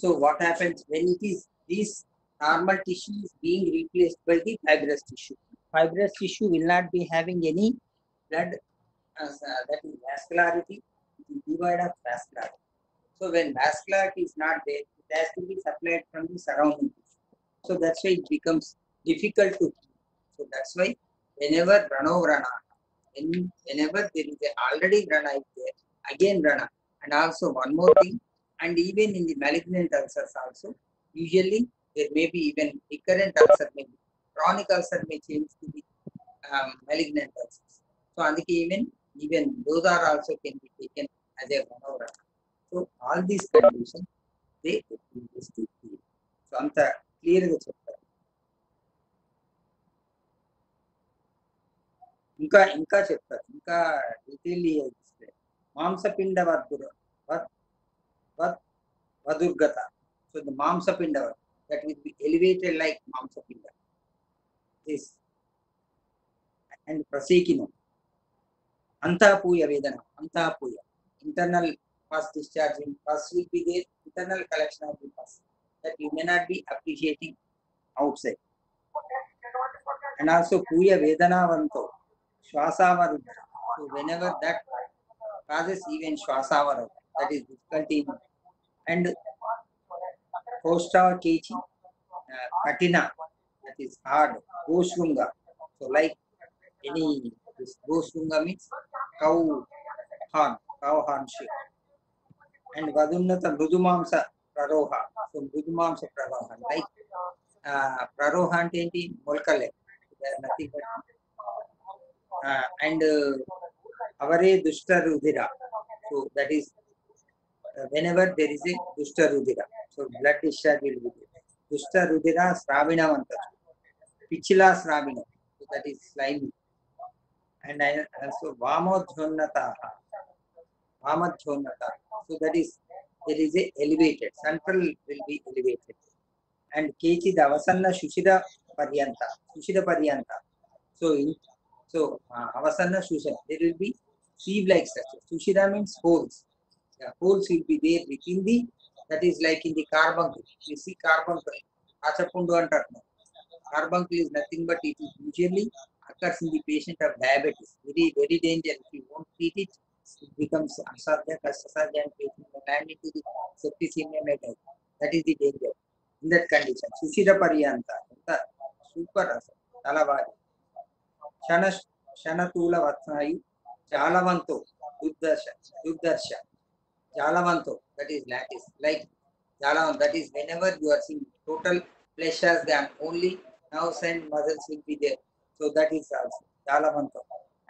So what happens when it is this normal tissue is being replaced by the fibrous tissue? Fibrous tissue will not be having any blood that is vascularity. It is devoid of vascularity. So when vascularity is not there, it has to be supplied from the surrounding tissue. So that's why it becomes difficult to heal. So that's why whenever whenever there is already Rana is there, again Rana. And also one more thing, and even in the malignant ulcers also, usually there may be even recurrent ulcer, maybe chronic ulcer may change to the malignant ulcers. So even those are also can be taken as a Rana. So all these conditions they use to heal. So అంత క్లియర్గా చెప్తారు. ఇంకా చెప్తారు, ఇంకా detailly explain. మాంసపిండ వదుర్గత. So the మాంసపిండ that will be elevated like మాంసపిండ. This and prasekinam. Antapuya vedana. Antapuya. Internal pus discharging. Pus will be there. Internal collection of the pus that you may not be appreciating outside. And also puya vedana vanto. Shwasavaruddha. So whenever that causes even shwasavaruddha, that is difficulty. And Kostava kechi, katina, that is hard. Goshrunga. So like any, this Goshrunga means cow horn shape. And Vadunnata Mrudumamsa Praroha. So Mrudumamsa Praroha. Like Praroha ante enti molkale. There are nothing but and Avare Dushta Rudira. So that is whenever there is a Dushta Rudira. So blood discharge will be there. Dushta Rudira Sravina Vanta. Pichila Sravina. So that is slimy. And also Vamadhonata. So that is there is a elevated. Central will be elevated. And Kechi the Avasanna Shushida Paryanta. So Avasanna Shushida, there will be sieve-like structure. Sushida means holes. The holes will be there within the, that is like in the carbuncle. You see carbuncle, Achapundu antarna. Carbuncle is nothing but it is usually occurs in the patient of diabetes. Very, very dangerous. If you won't treat it, it becomes asadhya, kastasadhya, and patient may land into the septicemia may die. That is the danger. In that condition, Sushida Paryanta, super Talavari. Shanatula Vatsayu, Jalavanto, Duddarsha, Jalavanto, that is lattice, like Jalavan, that is whenever you are seeing total flesh has gone, only nerves and muscles will be there. So that is also Jalavanto.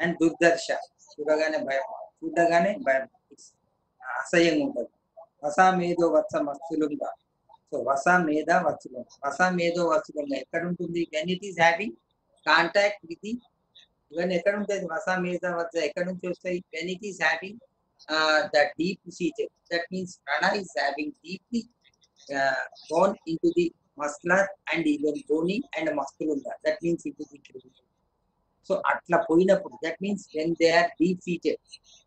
And Duddarsha, Sudagane Bayam, it's Asayang Untadi. Vasa Medo Vatsa Matsulunga. So Vasa Meda Vatsulunga. Vasa Medo Vatsulunga. Ekaduntundi, when it is having contact with the when Vasa Meda Vatsa Ekadunti Vasthayi, when it is having that deep seated, that means prana is having deeply gone into the muscular and even bony and muscular. That means into the cranium. So atla poinappudu, that means when they are deep seated,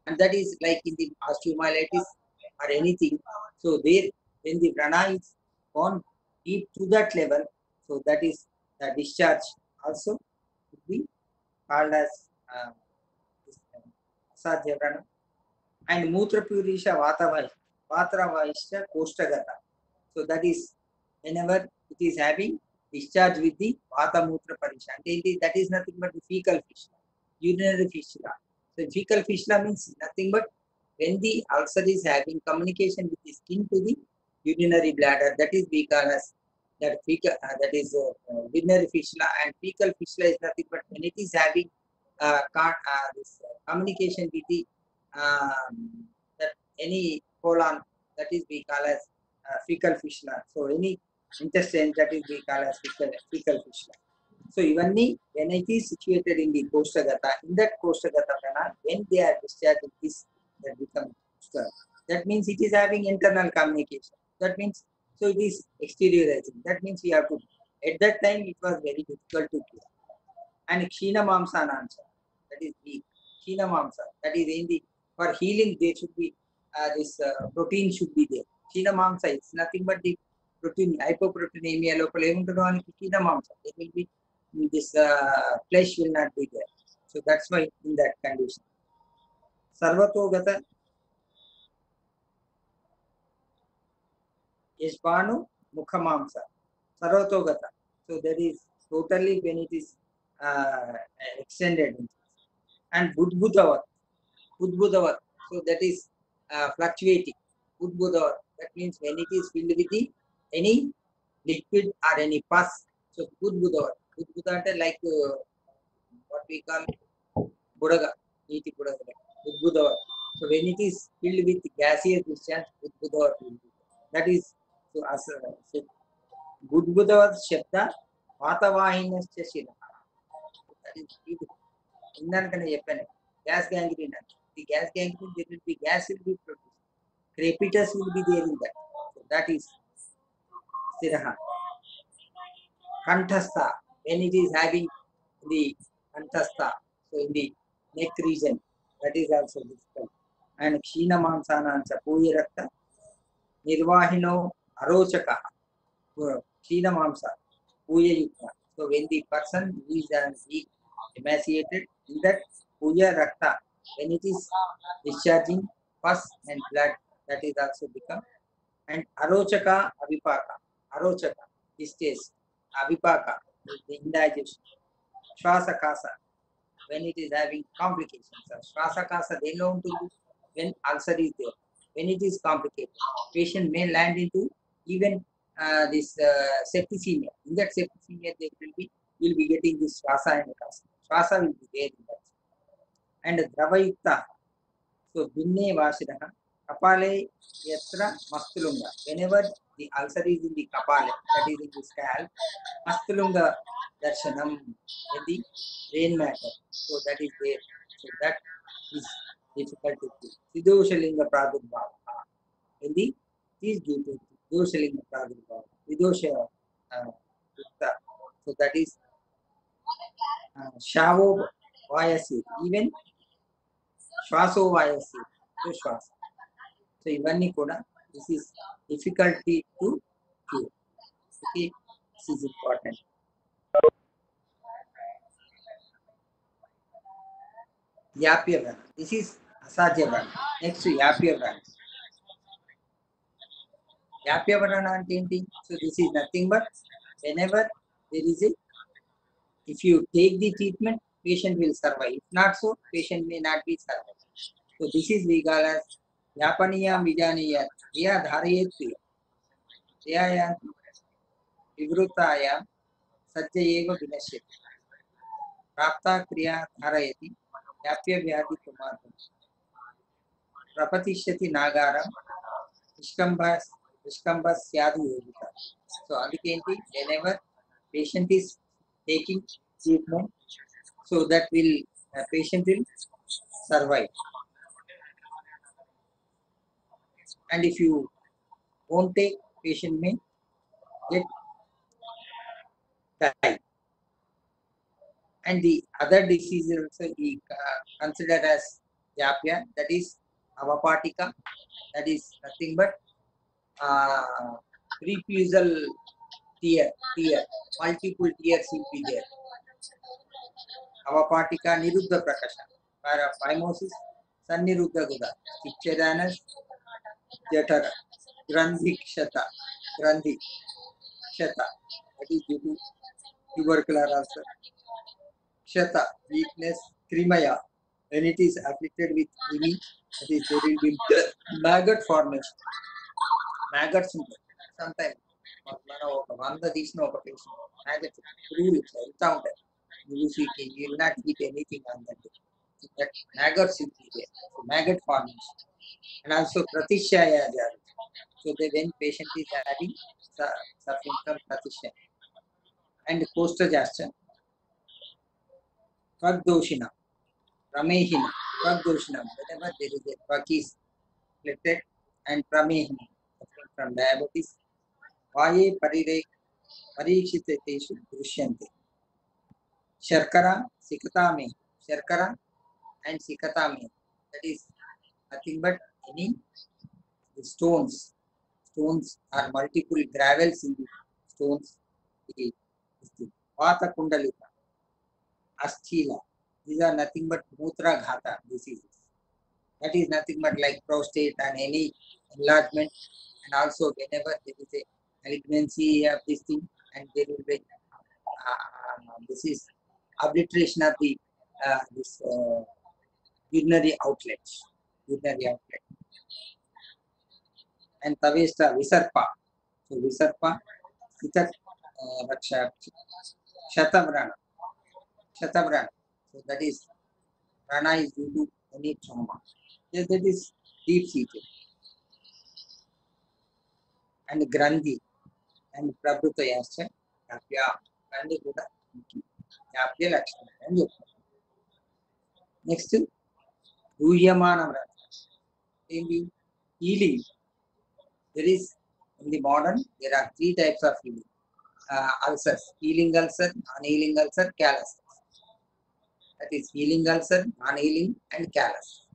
and that is like in the osteomyelitis or anything. So there, when the prana is gone deep to that level, so that is the discharge also would be called as asadhya prana. And Mutra Purisha Vatravayisha Koshtagata. So that is whenever it is having discharge with the Vata Mutra Parisha. That is nothing but the fecal fistula, urinary fistula. So fecal fistula means nothing but when the ulcer is having communication with the skin to the urinary bladder, that is we call as that that is urinary fistula, and fecal fistula is nothing but when it is having this communication with the that any colon, that is we call as fecal fistula. So any intestine, that is we call as fecal fistula. So ivanni when it is situated in the Koshtagata, in that Koshtagata canal, when they are discharging this, that become that means it is having internal communication. That means so it is exteriorizing. That means we have to. At that time, it was very difficult to cure. And Kshina Mamsa Nancha, that is weak. Kshina Mamsa, that is in the for healing, there should be this protein should be there. Kshina Mamsa is nothing but the protein, hypoproteinemia, local Kshina Mamsa. There will be this flesh will not be there. So that's why in that condition. Sarvatogata Yashbanu Mukhamamsa. Sarvatogata. So that is totally when it is extended. And Budbhudavat. Budbhudavat. So that is fluctuating. Budbhudavat. That means when it is filled with the, any liquid or any pus. So Budbhudavat. Budbhudavat like what we call Budaga. Niti Budaga. Budbhudavat. So when it is filled with gaseous discharge, Budbhudavat will be. That is so as so Budbhudavat Shabda Vatavahinascha Shila. That is beautiful. ఇందాకనే చెప్పాను gas gangrene అని. The gas gangrene, there will be gas will be produced. Crepitus will be there in that. So that is Siraha. Kanthastha, when it is having the Kanthastha, so in the neck region, that is also difficult. And Kshina Mamsanancha Puya Rakta Nirvahino Arochaka Kshina Mamsa Puya Yukta. So when the person is weak, emaciated, in that Puya Rakta, when it is discharging pus and blood, that is also become. And Arochaka Avipaka, Arochaka, distaste, Avipaka, the indigestion, Shvasakasa, when it is having complications. Shvasakasa, they know to when ulcer is there, when it is complicated, patient may land into even this septicemia. In that septicemia, they will be getting this Shvasa and Kasa. Shvasa will be there in that. And Dravayukta, so Binne Vashiraha, Kapale Yatra Mastulunga. Whenever the ulcer is in the Kapale, that is in the scalp, Mastulunga Darshanam in the brain matter. So that is there. So that is difficult to do. Sidoshalinga Pradurbhava. In the is due to Sidoshalinga Pradurbhava. Sidosha Yukta. So that is Shavo Vayasi. Even Shvaso Vayasi. So Shvasa. So ఇవన్నీ కూడా this is difficulty to cure. Okay, this is important. Yapya Vrana. This is Asadhya Vrana. Next Yapya Vrana. Yapya Vrana అంటే ఏంటి? So this is nothing but whenever there is a, if you take the treatment, patient will survive. If not so, patient may not be survived. So this is we call as Yapaniya Vijaniyat. Diya Dharayet Diya Vivrutaya Sajjayeva Vinashyati. प्राप्ता क्रिया धारयति व्याप्य व्याधि कुमारं प्रपतिष्यति नागारं निष्कंभस्यादि Yogita. So adikenti, whenever patient is taking treatment, so that will patient will survive. And if you won't take, patient may get die. And the other diseases also we considered as Japya, that is Avapatika, that is nothing but prefusal tear, multiple tears will be there. Avapatika Niruddha Prakasha, Paraphimosis, Sanniruddha Guda, Ichchadanus, Jatara, Grandhi Kshata, that is due to tubercular ulcer. Kshata, weakness, Krimaya, When it is afflicted with krimi, that is there will be maggot formation. Maggots ఉంటాయి. Sometimes మనం ఒక 100 తీసిన ఒక patient maggots పురుగులు ఇట్లా వెళ్తా ఉంటాయి. You see, you will not eat anything on that day. That maggots will be there. So maggot formation. And also pratishyaya jari. So when patient is having suffering from pratishyaya and coastajascha, Tvagdoshina, Pramehina, Tvagdoshina, whenever there is a tvag is afflicted, and Pramehina, suffering from diabetes, Vaye Parikshiteshu Drishyante. Sharkara, Sikatame, Sharkara and Sikatame, that is nothing but any stones. Stones are multiple gravels in the stones. Vata Kundalika, Asthila, these are nothing but Mutra Ghata diseases. That is nothing but like prostate and any enlargement, and also whenever there is a malignancy of this thing, and there will be this is obliteration of the urinary outlets, and Tavesta Visarpa. So Visarpa, Sitak Raksha, Shatavrana. So that is Rana is due to any trauma. Yes, that is deep seated. And Grandhi and Prabhutayascha, Yapya, Grandhi Kuda, Yapya Lakshmi. And next, Ruyamana Vrata. Healing. There is, in the modern, there are 3 types of healing. Ulcers, healing ulcer, non-healing ulcer, callus. That is healing ulcer, non-healing and callus.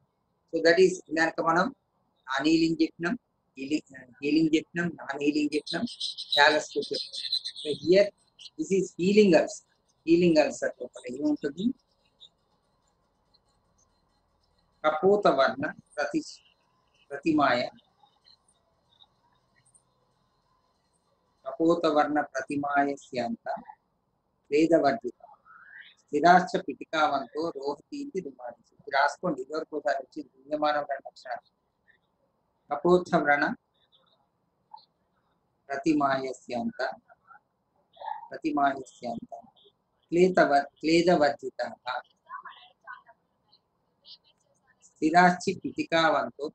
So that is Inarkamanam, non-healing jipnam, healing jipnam, non-healing jipnam, callus jipnam. So here, this is healing ulcer. Healing ulcer. Kapota Varna, Pratimaya. Kapota Varna Pratimaya Syanta, Veda Vardhita. స్థిరాశ్చ పిటికావంతో రోహతి రుమాది. రాసుకోండి ఇదివరకోసారి వచ్చి దుర్యమాన వ్రణ లక్షణాలు. కపోత్థ వ్రణ ప్రతిమాయస్యాంత క్లేదవర్జిత స్థిరాశ్చి పిటికావంతో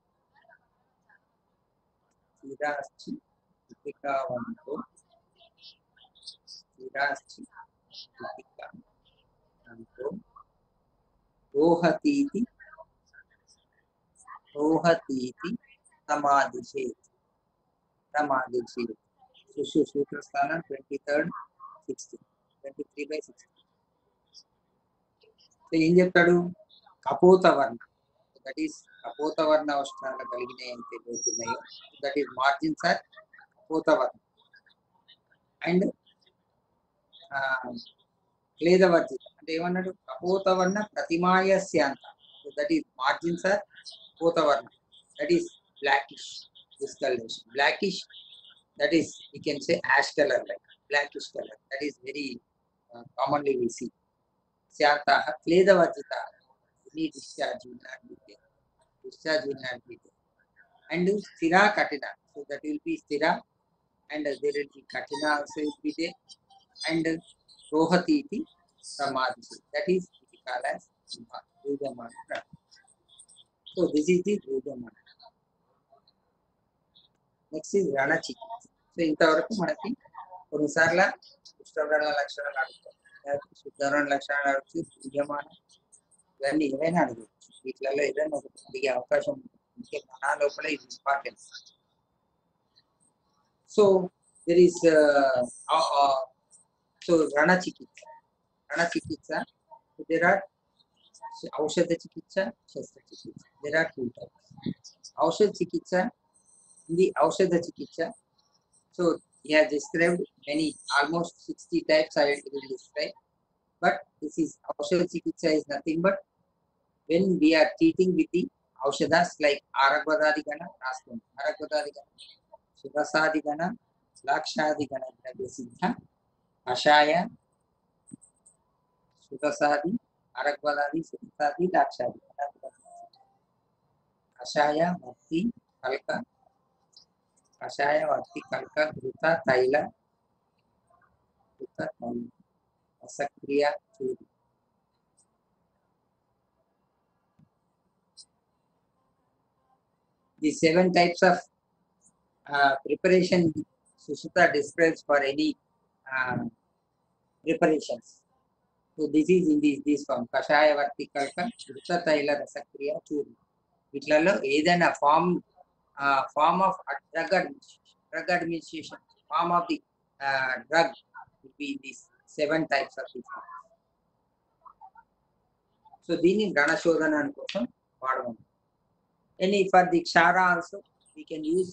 రోహతీతి సమాధిషేత్. సూత్రస్థానం 23rd 16 23/16. So ఏం చెప్తాడు? కపోత వర్ణ, that is కపోత వర్ణ అవసరాలు కలిగిన ఏమైతే పోతున్నాయో దట్ ఈస్ మార్జిన్స్ ఆర్ కపోత వర్ణ. అండ్ క్లేదవర్జిత అంటే ఏమన్నాడు? కపోతవర్ణ ప్రతిమాయస్యాంత, దట్ ఈస్ మార్జిన్స్ ఆర్ కపోతవర్ణ, that is blackish discoloration. Blackish, that is we can say ash color, like blackish color, that is very commonly we see. Syantah kledavarjita, any discharge will not be there. And sthira katina, so that will be sthira, and there will be katina also will be there. And rohati iti samadhi, that is called as Rudamana. So this is the Rudamana. Next is Rana Chikitsa. So ఇంతవరకు మనకి కొన్నిసార్లు ఉష్ణవ్రణ లక్షణాలు అడుగుతాం, శుద్ధవ్రణ లక్షణాలు అడుగుతూ ఉద్యమానం ఇవన్నీ ఏవైనా అడగచ్చు. వీటిలలో ఏదైనా ఒకటి అడిగే అవకాశం ఉంటే మన లోపల ఇది important. So there is so రణ చికిత్స there are ఔషధ చికిత్స, శస్త్రచికిత్స. There are 2 types. ఔషధ చికిత్స, in the ఔషధ చికిత్స, so he has described many, almost 60 types I will describe. But this is ఔషధ చికిత్స is nothing but when we are treating with the ఔషధాస్ like Aragvadadigana, రాసుకోండి. Aragvadadigana, Sudasadigana, Lakshadigana, Siddha, Ashaya, Sudasadi, అరగ్వలాది సుతాది దాక్షాది కషాయ వర్తి కల్క కషాయ వర్తి కల్క ఘృత తైల ఘృత తైల రసక్రియ చూడు. The 7 types of preparation Sushruta describes for any preparations. So this is in this form. Kashaya Varti Kalka, Shrutta Taila Rasakriya Churi. వీటిలలో ఏదైనా form of drug administration, form of the drug will be these 7 types of these. So దీన్ని గణశోధన కోసం వాడడం. And for the Kshara also we can use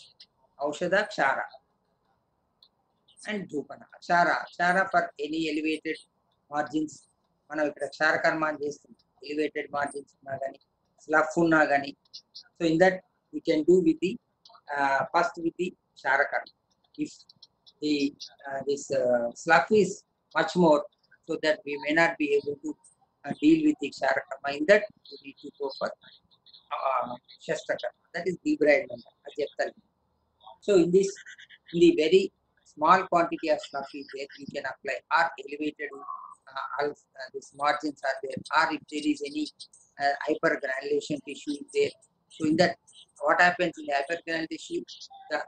Aushadha Kshara and Dhupana. Kshara for any elevated margins. మనం ఇక్కడ క్షార కర్మ అని చేస్తాం. Elevated margins ఉన్నా కానీ స్లఫ్ ఉన్నా కానీ. So in that we can do with the first with the క్షార కర్మ. If the this slough is much more, so that we may not be able to deal with the క్షార karma, in that we need to go for shastra karma, that is debridement. So in this, in the very small quantity of slough is there, we can apply, or elevated these margins are there, or if there is any hypergranulation tissue is there. So in that, what happens in the hypergranulation tissue, the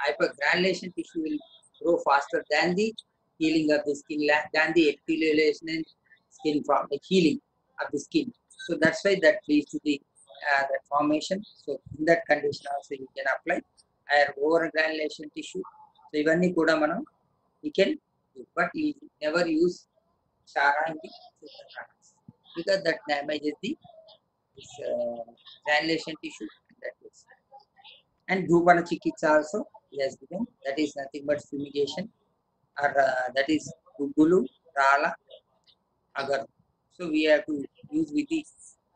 hypergranulation tissue will grow faster than the healing of the skin, than the epithelialization and skin form, the healing of the skin. So that's why that leads to the that formation. So in that condition also you can apply overgranulation tissue. So ivanni kuda manam we can do, but we never use Kshara in the because that damages the granulation tissue. That is. And Dhupana Chikitsa also he has given, that is nothing but fumigation, or that is Gugulu, Rala, Agar. So we have to use with the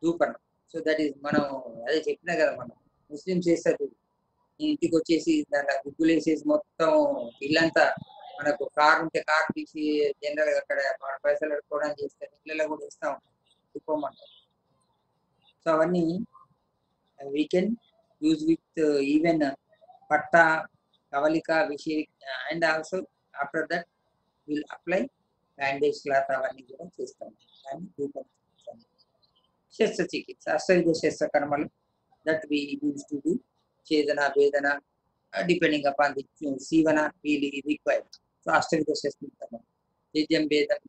Dhupana. So that is మనం అదే చెప్పినా కదా, మనం Muslims చేస్తారు, ఇంటికి వచ్చేసి దాంట్లో గుగ్గులు వేసేసి మొత్తం ఇల్లంతా, మనకు కారు ఉంటే కారు తీసి జనరల్గా అక్కడ పైసలు కట్టుకోవడానికి చేస్తారు, ఇళ్ళలో కూడా ఇస్తూ ఉంటాం తిప్పమంటారు. సో అవన్నీ we can use with even patta, kavalika, vishir, and also after that we'll apply bandage cloth avanni kuda chestam. And shastra chikitsa, astavidya shastra karmalu that we used to do, chedana, vedana, depending upon the sivana we require. So astavidya shastra karma, chedyam vedam,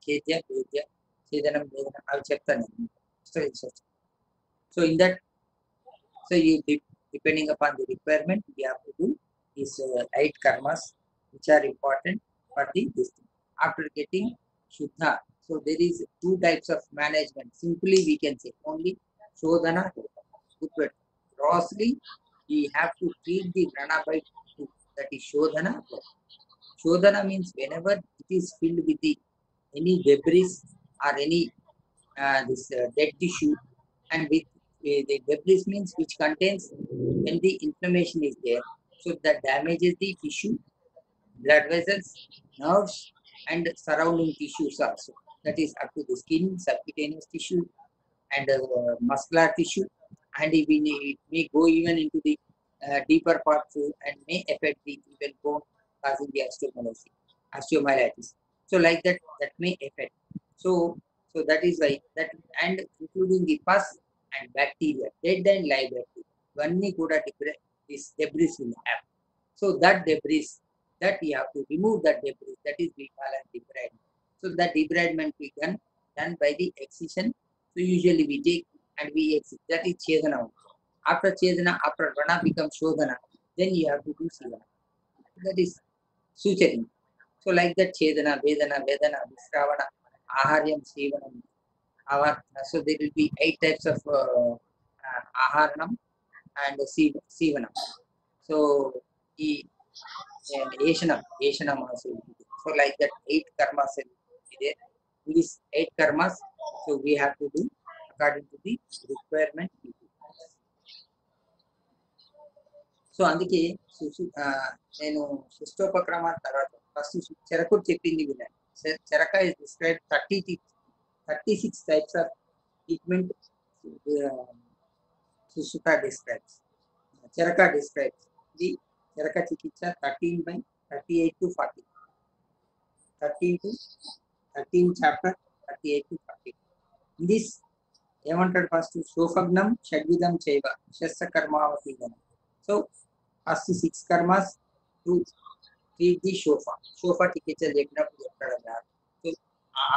chedya vedya, chedanam vedana, avi cheptanu astavidya shastra. So in that, so you depending upon the requirement, we have to do these 8 karmas which are important for this thing. After getting Shuddha, so there is 2 types of management. Simply we can say only Shodhana. Grossly, we have to treat the prana by 2. That is Shodhana. Shodhana means whenever it is filled with any debris or any this dead tissue, and with the debris means which contains when the inflammation is there, so that damages the tissue, blood vessels, nerves, and surrounding tissues also. That is up to the skin, subcutaneous tissue, and muscular tissue, and it may go even into the deeper parts and may affect the even bone, causing the osteomyelitis. So like that, that may affect. So that is why that, and including the pus and bacteria, dead and live bacteria, ivanni kuda this debris will have. So that debris, that we have to remove that debris, that is we call as debridement. So that debridement we done by the excision. So usually we take and we exit, that is chedana. After chedana, after prana becomes shodhana, then you have to do sivana, that is suturing. So like that chedana, vedana, visravana, aharyam, sevanam, avartana. So there will be 8 types of aharanam and sevanam. So Yeshanam also will be there. So like that 8 karmas will be there. In these 8 karmas, so we have to do according to the requirement. So అందుకే నేను శిష్టోపక్రమ తర్వాత first చెరకు చెప్పింది వినండి. చెరక is describe 30 36 types of treatment Sushruta describes. Charaka describes the Charaka Chikitsa 13 by 38 to 40. 13 to 13 chapter 38 to 40. In this, ఏమంటాడు first శోఫగ్నం షడ్విధం చైవ శస్త్ర కర్మావతీగనం. So first 6 karmas to treat the shopha చికిత్స చెప్పినప్పుడు చెప్తాడు అన్నారు. So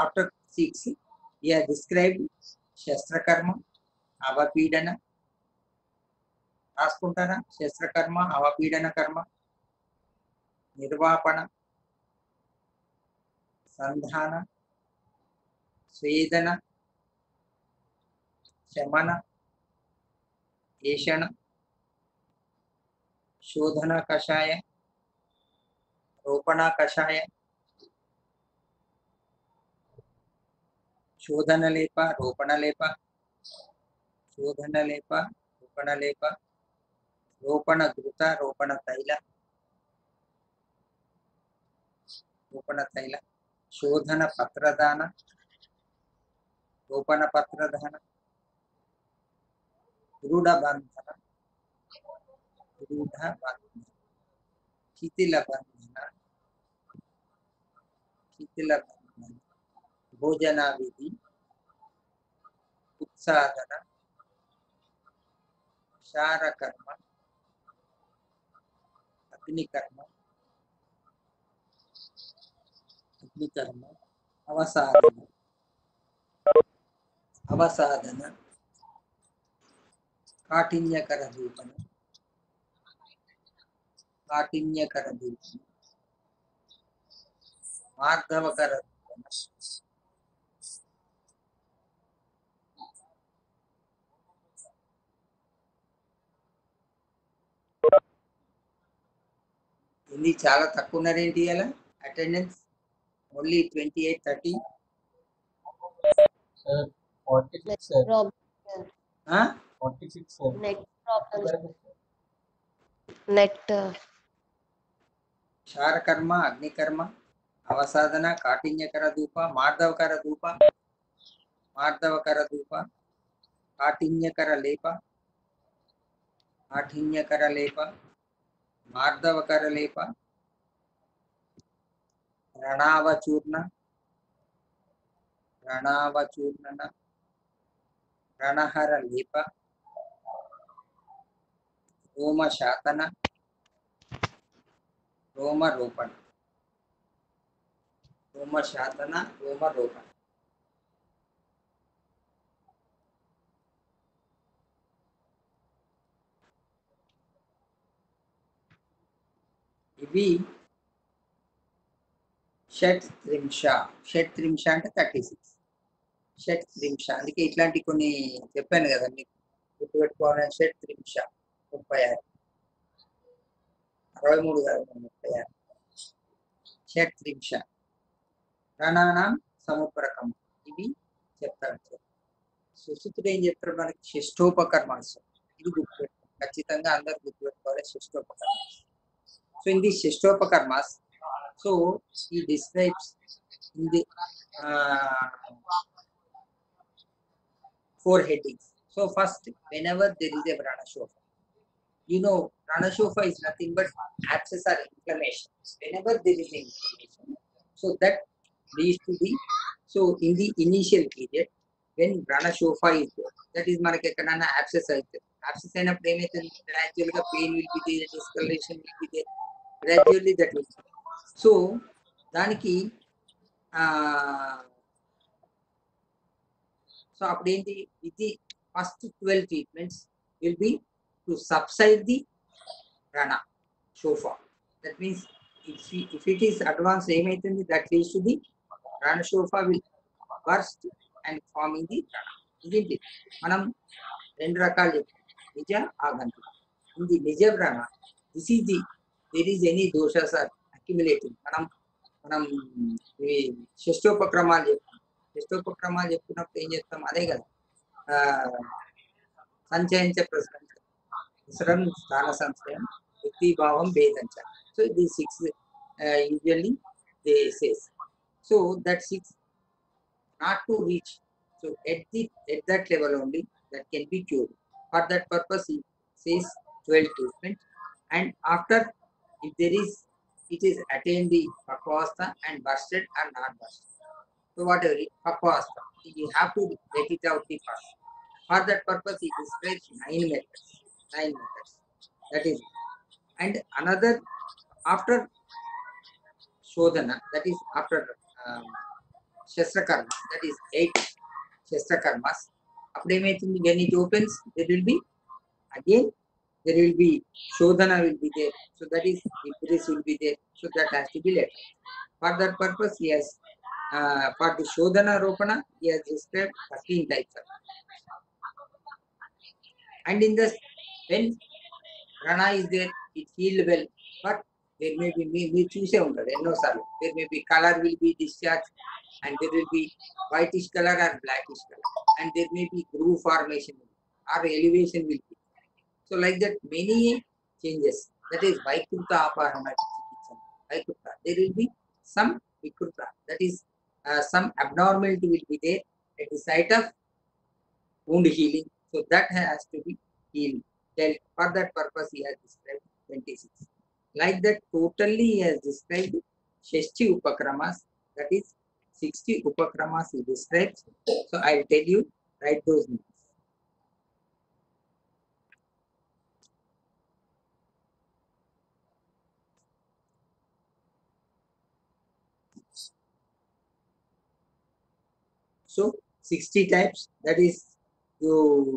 after 6 he has described శస్త్రకర్మ, అవపీడన, రాసుకుంటారా? శస్త్రకర్మ, అవపీడన కర్మ, నిర్వాపణ, సంధాన, స్వేదన, శమన, ఏషణ, శోధన కషాయ, రోపణ కషాయ, శోధన లేప, రోపణ లేప, శోధన లేప, రోపణ లేప, రోపణ ఘృత, రోపణ తైల, రోపణ తైల, శోధన పత్రదాన, రోపణ పత్రదాన, దృఢ బంధన, దృఢ బంధన, శిథిల బంధన, శిథిల బంధన, భోజన విధి, ఉత్సాదన, క్షారకర్మ, అగ్నికర్మ, అగ్నికర్మ, అవసాదన, అవసాదన, కాఠిన్యకర దూపన, కాఠిన్యకర దూపన, మార్ధవకర దూపన, ఇది చాలా తక్కువ ఉన్నారేంటి అలా attendance only 28-30. Sir, 46, sir. Problem. 46, sir. Next problem. Next. క్షారకర్మ, అగ్నికర్మ, అవసాదన, కాఠిన్యకర ధూప, మార్ధవకర ధూప, మార్ధవకర ధూప, కాఠిన్యకర లేప, కాఠిన్యకర లేప, మార్ధవకర లేప, రణావచూర్ణ, రణావచూర్ణన, రణహర లేప, రోమశాతన, రోమరోపణ, రోమశాతన, రోమరోపణ. ఇవి షట్త్రింశ. షట్త్రింశ అంటే 36. షట్త్రింశ అందుకే ఇట్లాంటి కొన్ని చెప్పాను కదా మీకు గుర్తుపెట్టుకోవాలని. షట్త్రింశ 36, 63 కాదు 36. షట్త్రింశ రణానాం సముప్రకం ఇవి చెప్తాడు. సుశృతుడు ఏం చెప్తాడు మనకి? షష్టోపకర్మాస్. ఇది గుర్తుపెట్టుకో, ఖచ్చితంగా అందరు గుర్తుపెట్టుకోవాలి షష్టోపకర్మాస్. So in these Shashtopakarmas, so he describes in the 4 headings. So first, whenever there is a Pranashofa, you know Pranashofa is nothing but abscess or inflammation. Whenever there is inflammation, so that leads to the, so in the initial period, when Pranashofa is there, that is మనకి ఎక్కడైనా abscess అవుతుంది. Abscess అయినప్పుడు ఏమైతుంది? Gradually గా pain will be there, discoloration will be there. Gradually that will be. So దానికి so అప్పుడు ఏంటి? ఇది first 12 treatments will be to subside the rana shofa. That means if it is advanced ఏమైతుంది? That leads to the rana shofa will burst and forming the rana. ఇదేంటి మనం 2 రకాలు చెప్తాం, నిజ ఆగంతుక. ఇది నిజ rana, this is the there is any doshas are accumulating. మనం ఈ షష్టోపక్రమాలు చెప్తాం. షష్టోపక్రమాలు చెప్పుకున్నప్పుడు ఏం చేస్తాం? అదే కదా సంచయించ ప్రసరం స్థాన సంశయం వ్యక్తిభావం భేదంచ. So the 6 usually they says. So that 6 not to reach. So at that level only that can be cured. For that purpose, he says 12 treatment. And after, if there is, it is attained the Pakvasta and bursted or not bursted. So whatever Pakvasta, you have to let it out the first. For that purpose, he describes 9 methods. 9 methods. That is, and another after Shodhana, that is after Shastrakarma, that is 8 Shastrakarmas. When it opens, there will be again, there will be Shodhana will be there. So that is, Ibris will be there. So that has to be let out. For that purpose, he has, for the Shodhana Ropana, he has described 13 types of. And in this, when Rana is there, it healed well, but there may be, me choose no sir. There may be color will be discharged, and there will be whitish color or blackish color, and there may be groove formation or elevation will be. So like that, many changes. That is Vaikruta Aparana Chikitsa. Vaikruta. There will be some Vikruta. That is some abnormality will be there at the site of wound healing. So that has to be healed. Then for that purpose, he has described 26. Like that, totally he has described 60 Upakramas. That is 60 Upakramas he describes. So I'll tell you, write those names. So 60 types, that is, you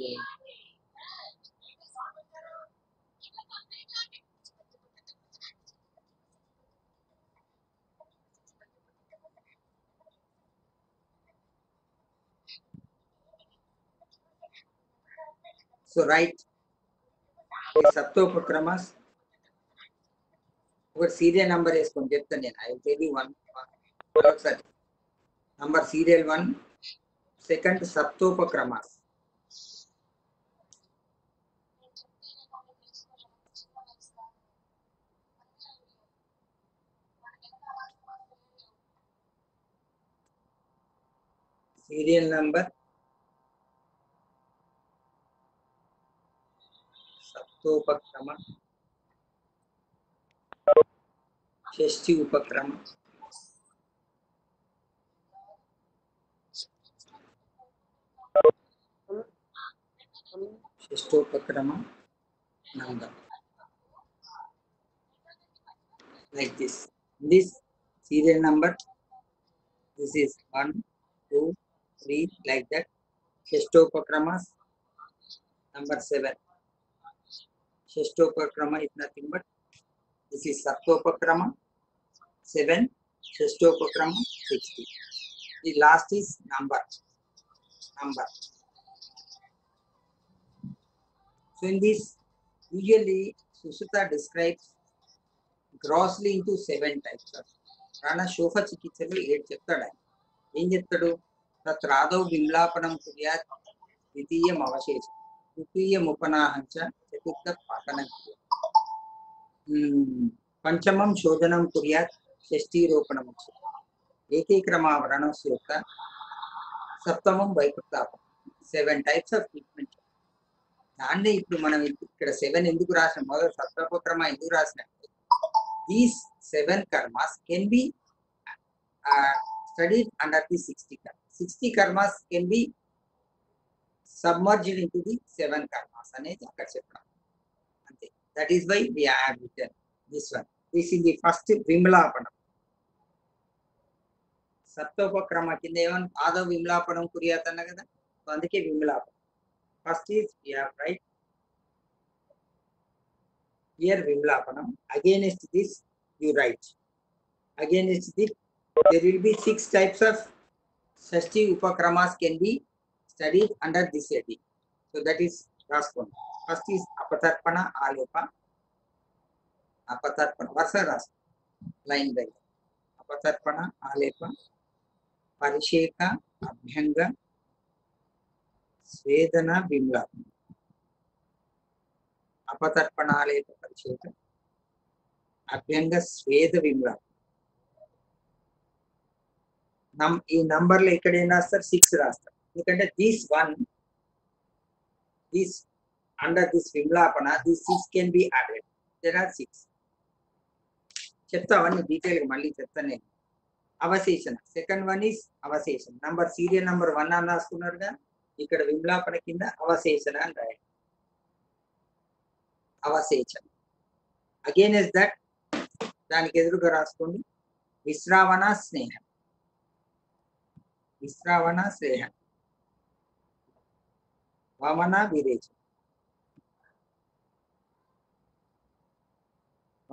so write the Saptopokramas. Over serial number is conjected. I will tell you one. Number serial 1, second Saptopakramas. Serial number Saptopakrama, Shashti Upakrama, Shashtopakrama number. Like this. This serial number, this is 1, 2, 3, like that. Shashtopakramas, number 7. Shashtopakrama is nothing but, this is Saptopakrama, 7, Shashtopakrama, 60. The last is number. So in this, usually Susuta describes grossly into 7 types of Rana Shofa Chikitsalu 8 చెప్తాడు. ఏం చెప్తాడు? తత్రాదౌ విమ్లాపనం కుర్యాత్ ద్వితీయం అవశేషం తృతీయం ఉపనాహంచ చతుర్థ పాఠనం పంచమం శోధనం కుర్యాత్ షష్ఠీరోపణం ఏకీక్రమావరణస్య యొక్క సప్తమం వైకృతాపం. 7 types of treatment. దాన్ని ఇప్పుడు మనం ఇక్కడ 7 ఎందుకు రాసిన, మొదటి సప్తోపక్రమ ఎందుకు రాసిన, these 7 karmas can be studied under the 60 karmas. 60 karmas can be submerged into the 7 karmas అనేది అక్కడ చెప్పడం అంతే. That is why we have written this one. This is the first విమ్లాపనం. సప్తోపక్రమ కింద ఏమన్నా ఆదవ విమ్లాపనం కుర్యాత్ అన్న కదా, సో అందుకే విమ్లాపనం. First is we have right here Vimlapanam. Against this you write. Against this there will be 6 types of Shashti Upakramas can be studied under this heading. So that is last one. First is Apatarpana Alepa. Apatarpana Varsa Ras line by Apatarpana Alepa Parisheka Abhyanga Svedana Vimlapanam. అపతర్పణాలేప పరిచేత అభ్యంగ స్వేద విమ్లాపనం. ఈ నంబర్లో ఇక్కడ ఏం రాస్తారు 6 రాస్తారు ఎందుకంటే this under this vimlapana this 6 can be added. There are 6. చెప్తా అవన్నీ detail గా మళ్ళీ చెప్తాను నేను. అవశేషణ సెకండ్ వన్ ఈస్ అవశేషణ నంబర్ సీరియల్ నంబర్ 1 అని రాసుకున్నారుగా ఇక్కడ విమ్లాపన కింద అవశేషణ అని రాయండి. అవశేషణ అగైన్ ఇస్ దట్ దానికి ఎదురుగా రాసుకోండి విశ్రావణ స్నేహం. విశ్రావణ స్నేహం వమన విరేచన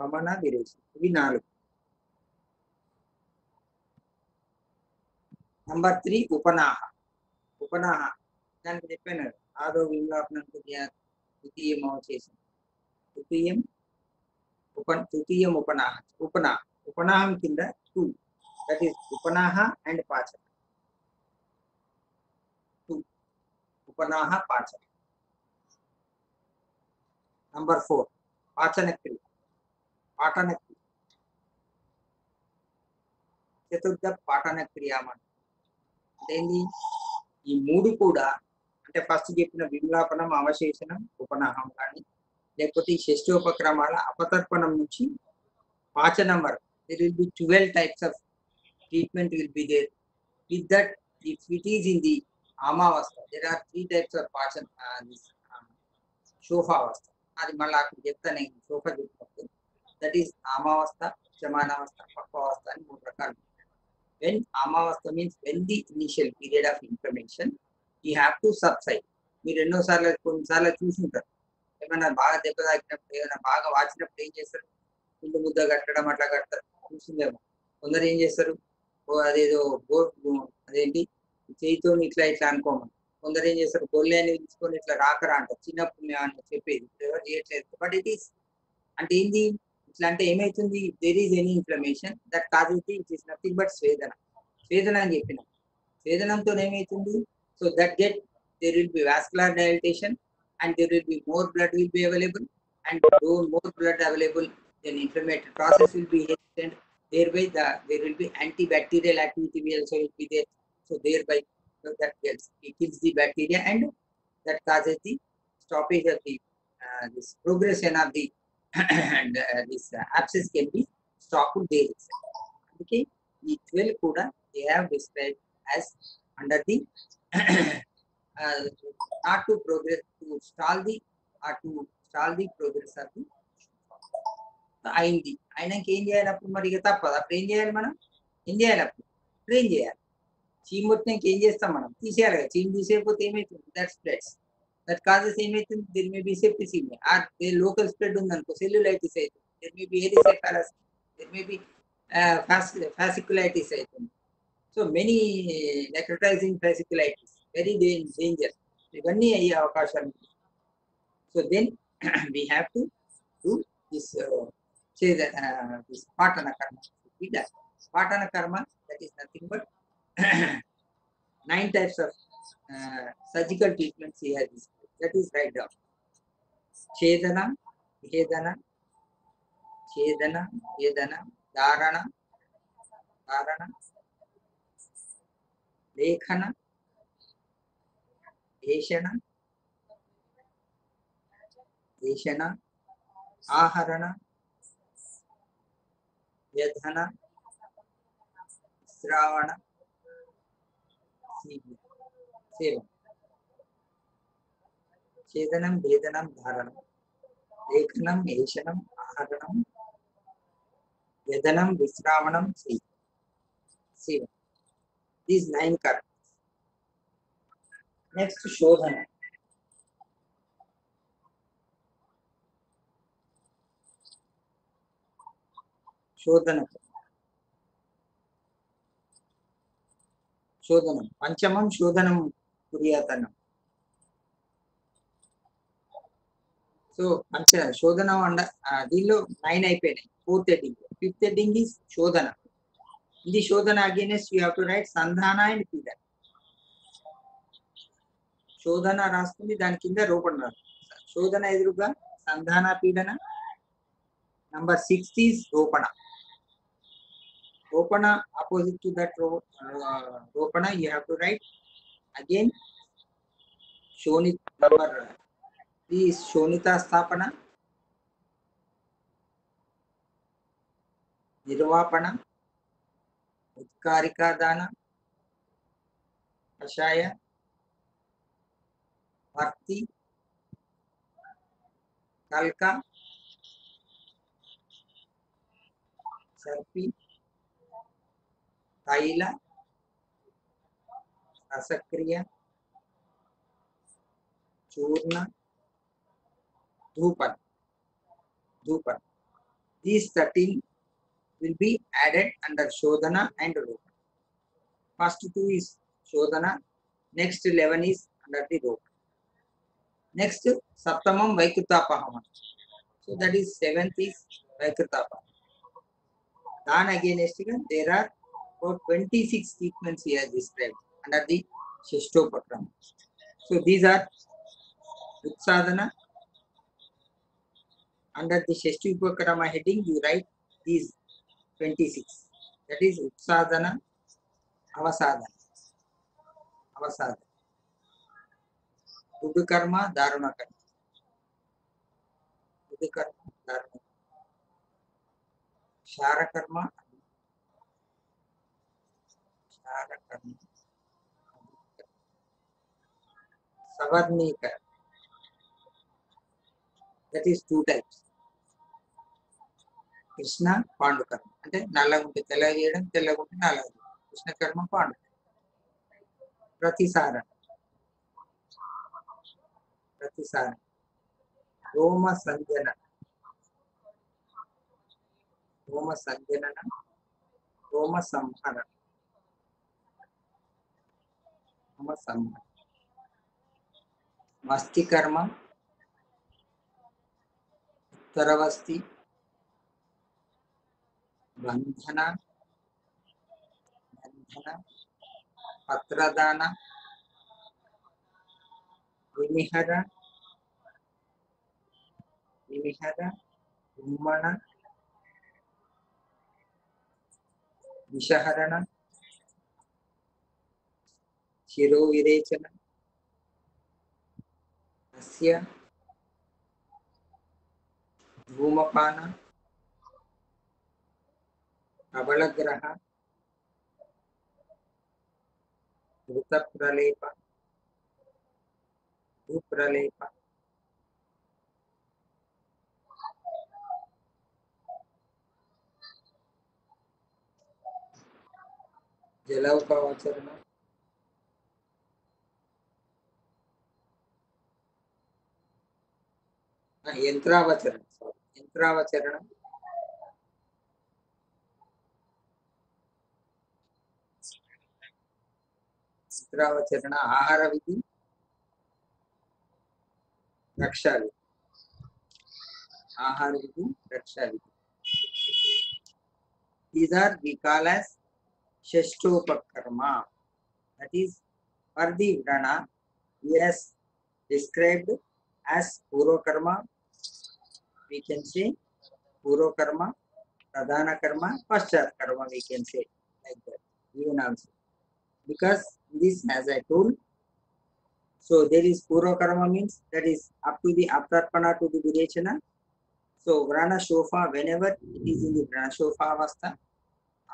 వమన విరేచన ఇవి 4. నంబర్ 3 ఉపనాహ. ఉపనాహ దానికి చెప్పాను ఆదో విమ్లాపనం ద్వితీయం అవశేషం తృతీయం ఉపనాహ. ఉపనాహం కింద 2 దట్ ఈస్ ఉపనాహ అండ్ పాచన. 2 ఉపనాహ పాచన. నంబర్ 4 పాచన క్రియ పాఠన క్రియ. చతుర్థ పాఠన క్రియామం అంటే ఈ 3 కూడా అంటే ఫస్ట్ చెప్పిన విమ్లాపనం అవశేషణం ఉపనాహం కానీ లేకపోతే ఈ షష్ఠోపక్రమాల అపతర్పణం నుంచి పాచనం వరకు there will be 12 types of treatment will be there. With that, if it is in the amavastha, there are 3 types of pachana, shofavastha. అది మళ్ళీ అక్కడ చెప్తాను నేను శోభ చెప్పినప్పుడు. దట్ ఈస్ amavastha, శమానావస్థ, పక్వావస్థ అని 3 రకాలు. When amavastha means when the initial period of inflammation, you have to subside. మీరు ఎన్నోసార్లు కొన్నిసార్లు చూసుంటారు ఏమైనా బాగా దెబ్బ తాకినప్పుడు ఏమైనా బాగా వాచినప్పుడు ఏం చేస్తారు ముందు ముద్ద కట్టడం అట్లా కడతారు చూసిందేమో. కొందరు ఏం చేస్తారు అదేదో అదేంటి చేయితో ఇట్లా ఇట్లా అనుకోమని. కొందరు ఏం చేస్తారు గొల్లె అని తీసుకొని ఇట్లా రాకరా అంటారు చిన్నప్పుడు అని చెప్పేది ఎవరు చేయట్లేదు. బట్ ఇట్ ఈస్ అంటే ఏంది ఇట్లా అంటే ఏమైతుంది there is any inflammation that causes it is nothing but swedana. స్వేదన అని చెప్పిన స్వేదనంతో ఏమైతుంది so that get there will be vascular dilatation and there will be more blood will be available and though more blood available then inflammatory process will be hastened. Thereby there will be antibacterial activity will also be there. So thereby that it kills the bacteria and that causes the stoppage of the this progression of the and this abscess can be stopped there. Okay, the 12 kuda they have described as under the not to progress to stall the progress of the అయింది. అయినాక ఏం చేయాలి అప్పుడు మరి ఇక తప్పదు. అప్పుడు ఏం చేయాలి మనం ఏం చేయాలి అప్పుడు ట్రైన్ చేయాలి. చీమ్ మొత్తం ఏం చేస్తాం మనం తీసేయాలి కదా. చీమ్ తీసేయకపోతే ఏమవుతుంది దట్ స్ప్రెడ్స్ దట్ కాజెస్ ఏమవుతుంది there may be septicaemia or local spread ఉందనుకో సెల్యులైటిస్ అవుతుంది. There may be erysipelas there may be fasciculitis అవుతుంది. So many necrotising fasciculitis very danger ఇవన్నీ అయ్యే అవకాశాలు ఉన్నాయి. So then we have to do this this patana karma. Patana karma, that is nothing but 9 types of surgical treatments he has described. That is right down. Chedana, Vedana, Chedana, Vedana, Dharana, Lekhana, Deshana, Aharana, Yadhana, Sravana, Seva. Chedanam, Vedanam, Dharanam, Lekhanam, Eshanam, Aharanam, Yadanam, Visravanam, Seva. These 9 karmas. Next, Shodhana. శోధనం పంచమం శోధనం కుర్యాతనం. So శోధనం దీనిలో 9 అయిపోయినాయి. 4th heading 5th heading is shodhana. ఇది shodhana against you have to write sandhana and peedana. శోధన రాస్తుంది దాని కింద రూపణ రాస్తుంది. శోధన ఎదురుగా సంధాన పీడన. Number 6 is రూపణ. Ropana, opposite to that Ropana, you have to write again Shonit number 3 is Shonita Sthapana, Nirvapana, Utkarika Dana, Kashaya, Bhakti, Kalka, Sarpi, Taila, Rasakriya, Churna, Dhupan. Dhupan. These 13 will be added under Shodhana and Ropa. First 2 is Shodhana, next 11 is under the Ropa. Next, Saptamam Vaikutapahama. So that is 7th is Vaikutapahama. Then again, there are about 26 sequences here described under the Shishtopakrama. So these are Utsadhana. Under the Shishtopakrama heading, you write these 26. That is Utsadhana, Avasadhana. Avasadhana. Udukarma, Dharuna Karma. Udukarma, Dharuna. Shara Karma, Shara Karma. Savarnika. That is 2 types. Krishna Pandu కర్మ అంటే నల్లగుంటే తెల్లగా చేయడం తెల్లగుంటే నల్లగా కృష్ణ కర్మ పాండు ప్రతిసారణ రోమ సంజన రోమ సంహరణ వస్తి కర్మ ఉత్తరవస్తి బంధన పత్రదాన వినిహర ఉమ్మణ విషహరణ శిరో విరేచన హస్య ధూమపాన ప్రబలగ్రహ ఋత ప్రలేప భూప్రలేప జలౌకావచరణ యంత్రావచరణ ఆహార విధి రక్షా విధి these are we call as Shashtopakarma. That is for the Vrana he has described as Purvakarma. We can say Purvakarma, Pradhana Karma, Paschat Karma, we can say like that even also. Because this, as I told, so there is Purvakarma means that is up to the Aptarpana to the Virechana. So Vrana Shofa, whenever it is in the Vrana Shofa Avastha,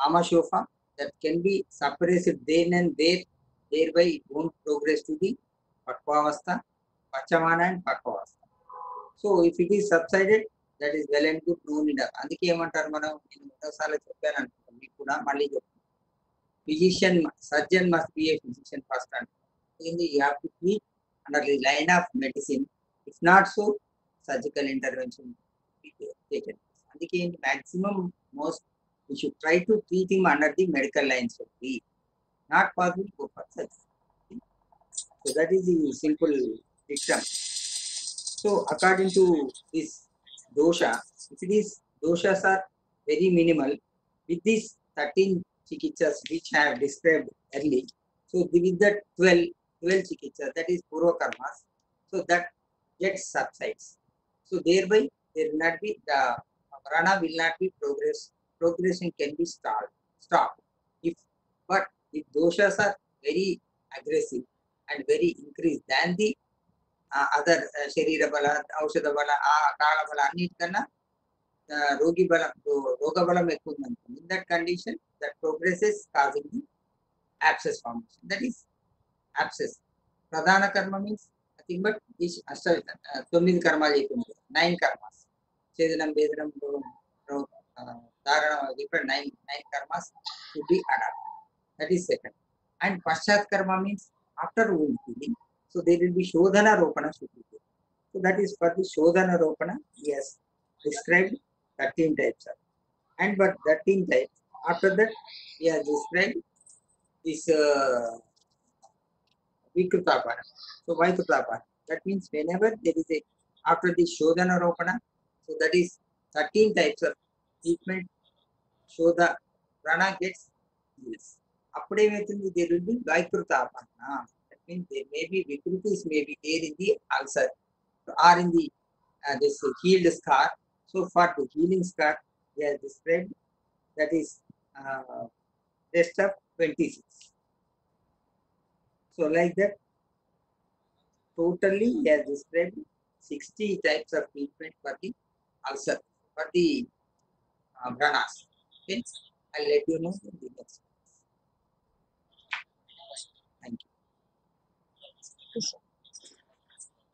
Ama Shofa, that can be suppressed then and there, thereby it won't progress to the Pakva Avastha, Pachamana and Pakva Avastha. So if it is subsided, that is well and good, no need. అందుకే ఏమంటారు మనం ఎన్నోసార్లు చెప్పాను అనుకుంటాం మీకు కూడా మళ్ళీ చెప్తాను physician surgeon must be a physician first and you have to treat under the line of medicine. If not so, surgical intervention be taken. అందుకే maximum most we should try to treat him under the medical lines only. Not possible go for surgery. So that is the simple dictum. So according to this dosha, if these doshas are very minimal, with these 13 chikitsas which I have described early, so with that 12 chikitsas, that is purva karmas, so that gets subsides. So thereby there will not be the prana will not be progression can be stalled. stop. But if doshas are very aggressive and very increased than the other sharira bala, aushadha bala, kala bala annitikana rogi bala, roga balam ekku undanukondi. In that condition, that progresses causing the abscess formation. That is abscess. Pradhana karma means nothing but this 9 karmas అయిపోయింది. 9 karmas. Chedanam, Vedanam, Dharanam, different 9 karmas should be adapted. That is second. And Paschat karma means after wound healing. So there will be Shodhana Ropana should be there. So that is for the Shodhana Ropana. He has described 13 types of. And but 13 types. After that, he has described this Vikrutapana. So Vaikrutapana. That means whenever there is a after the Shodhana Ropana, so that is 13 types of treatment. Shodha Prana gets heals. Appudemetundi there will be Vaikrutapana. That means there may be Vikrutis may be there in the ulcer or in the this healed scar. So for the healing scar, he has described that is rest of 26. So like that, totally he has described 60 types of treatment for the ulcer, for the Pranas. Okay, I'll let you know in the next. Thank you.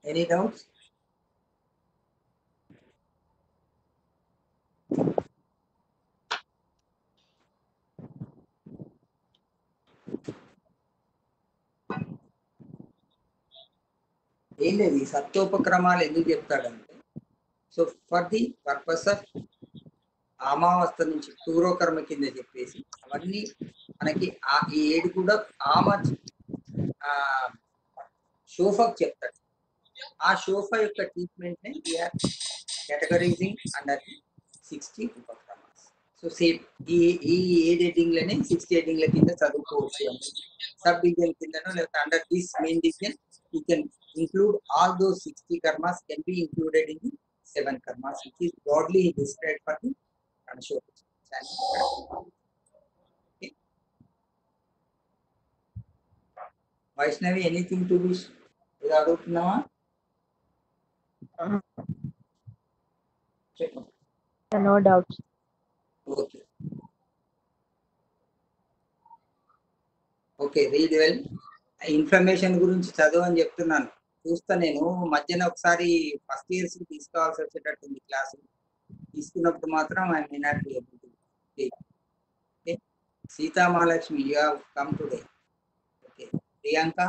Any doubts? ఏం లేదు ఈ సత్వోపక్రమాలు ఎందుకు చెప్తాడంటే so for the purpose of ఆమావస్థ నుంచి పూర్వకర్మ కింద చెప్పేసి అవన్నీ మనకి ఈ 7 కూడా ఆమ షోఫకు చెప్తాడు. ఆ షోఫా యొక్క ట్రీట్మెంట్ ని we are categorising under 60 upakramas. So same ఈ 7 హెడ్డింగ్లనే 60 హెడ్డింగ్ల కింద చదువుకోవచ్చు. సబ్ డివిజన్ కిందనో లేకపోతే under this main division you can include all those 60 karmas can be included in the 7 karmas which is broadly described for the Pranashoda. Okay. Vaishnavi, anything to be adugutunnava? No doubts. Okay. Okay, read well. Information గురించి చదవని చెప్తున్నాను. చూస్తా నేను మధ్యన ఒకసారి first years తీసుకోవాల్సి వచ్చేటట్టుంది class. తీసుకున్నప్పుడు మాత్రం I may not be able to take. Okay, Sita Mahalakshmi you have come today. Okay, Priyanka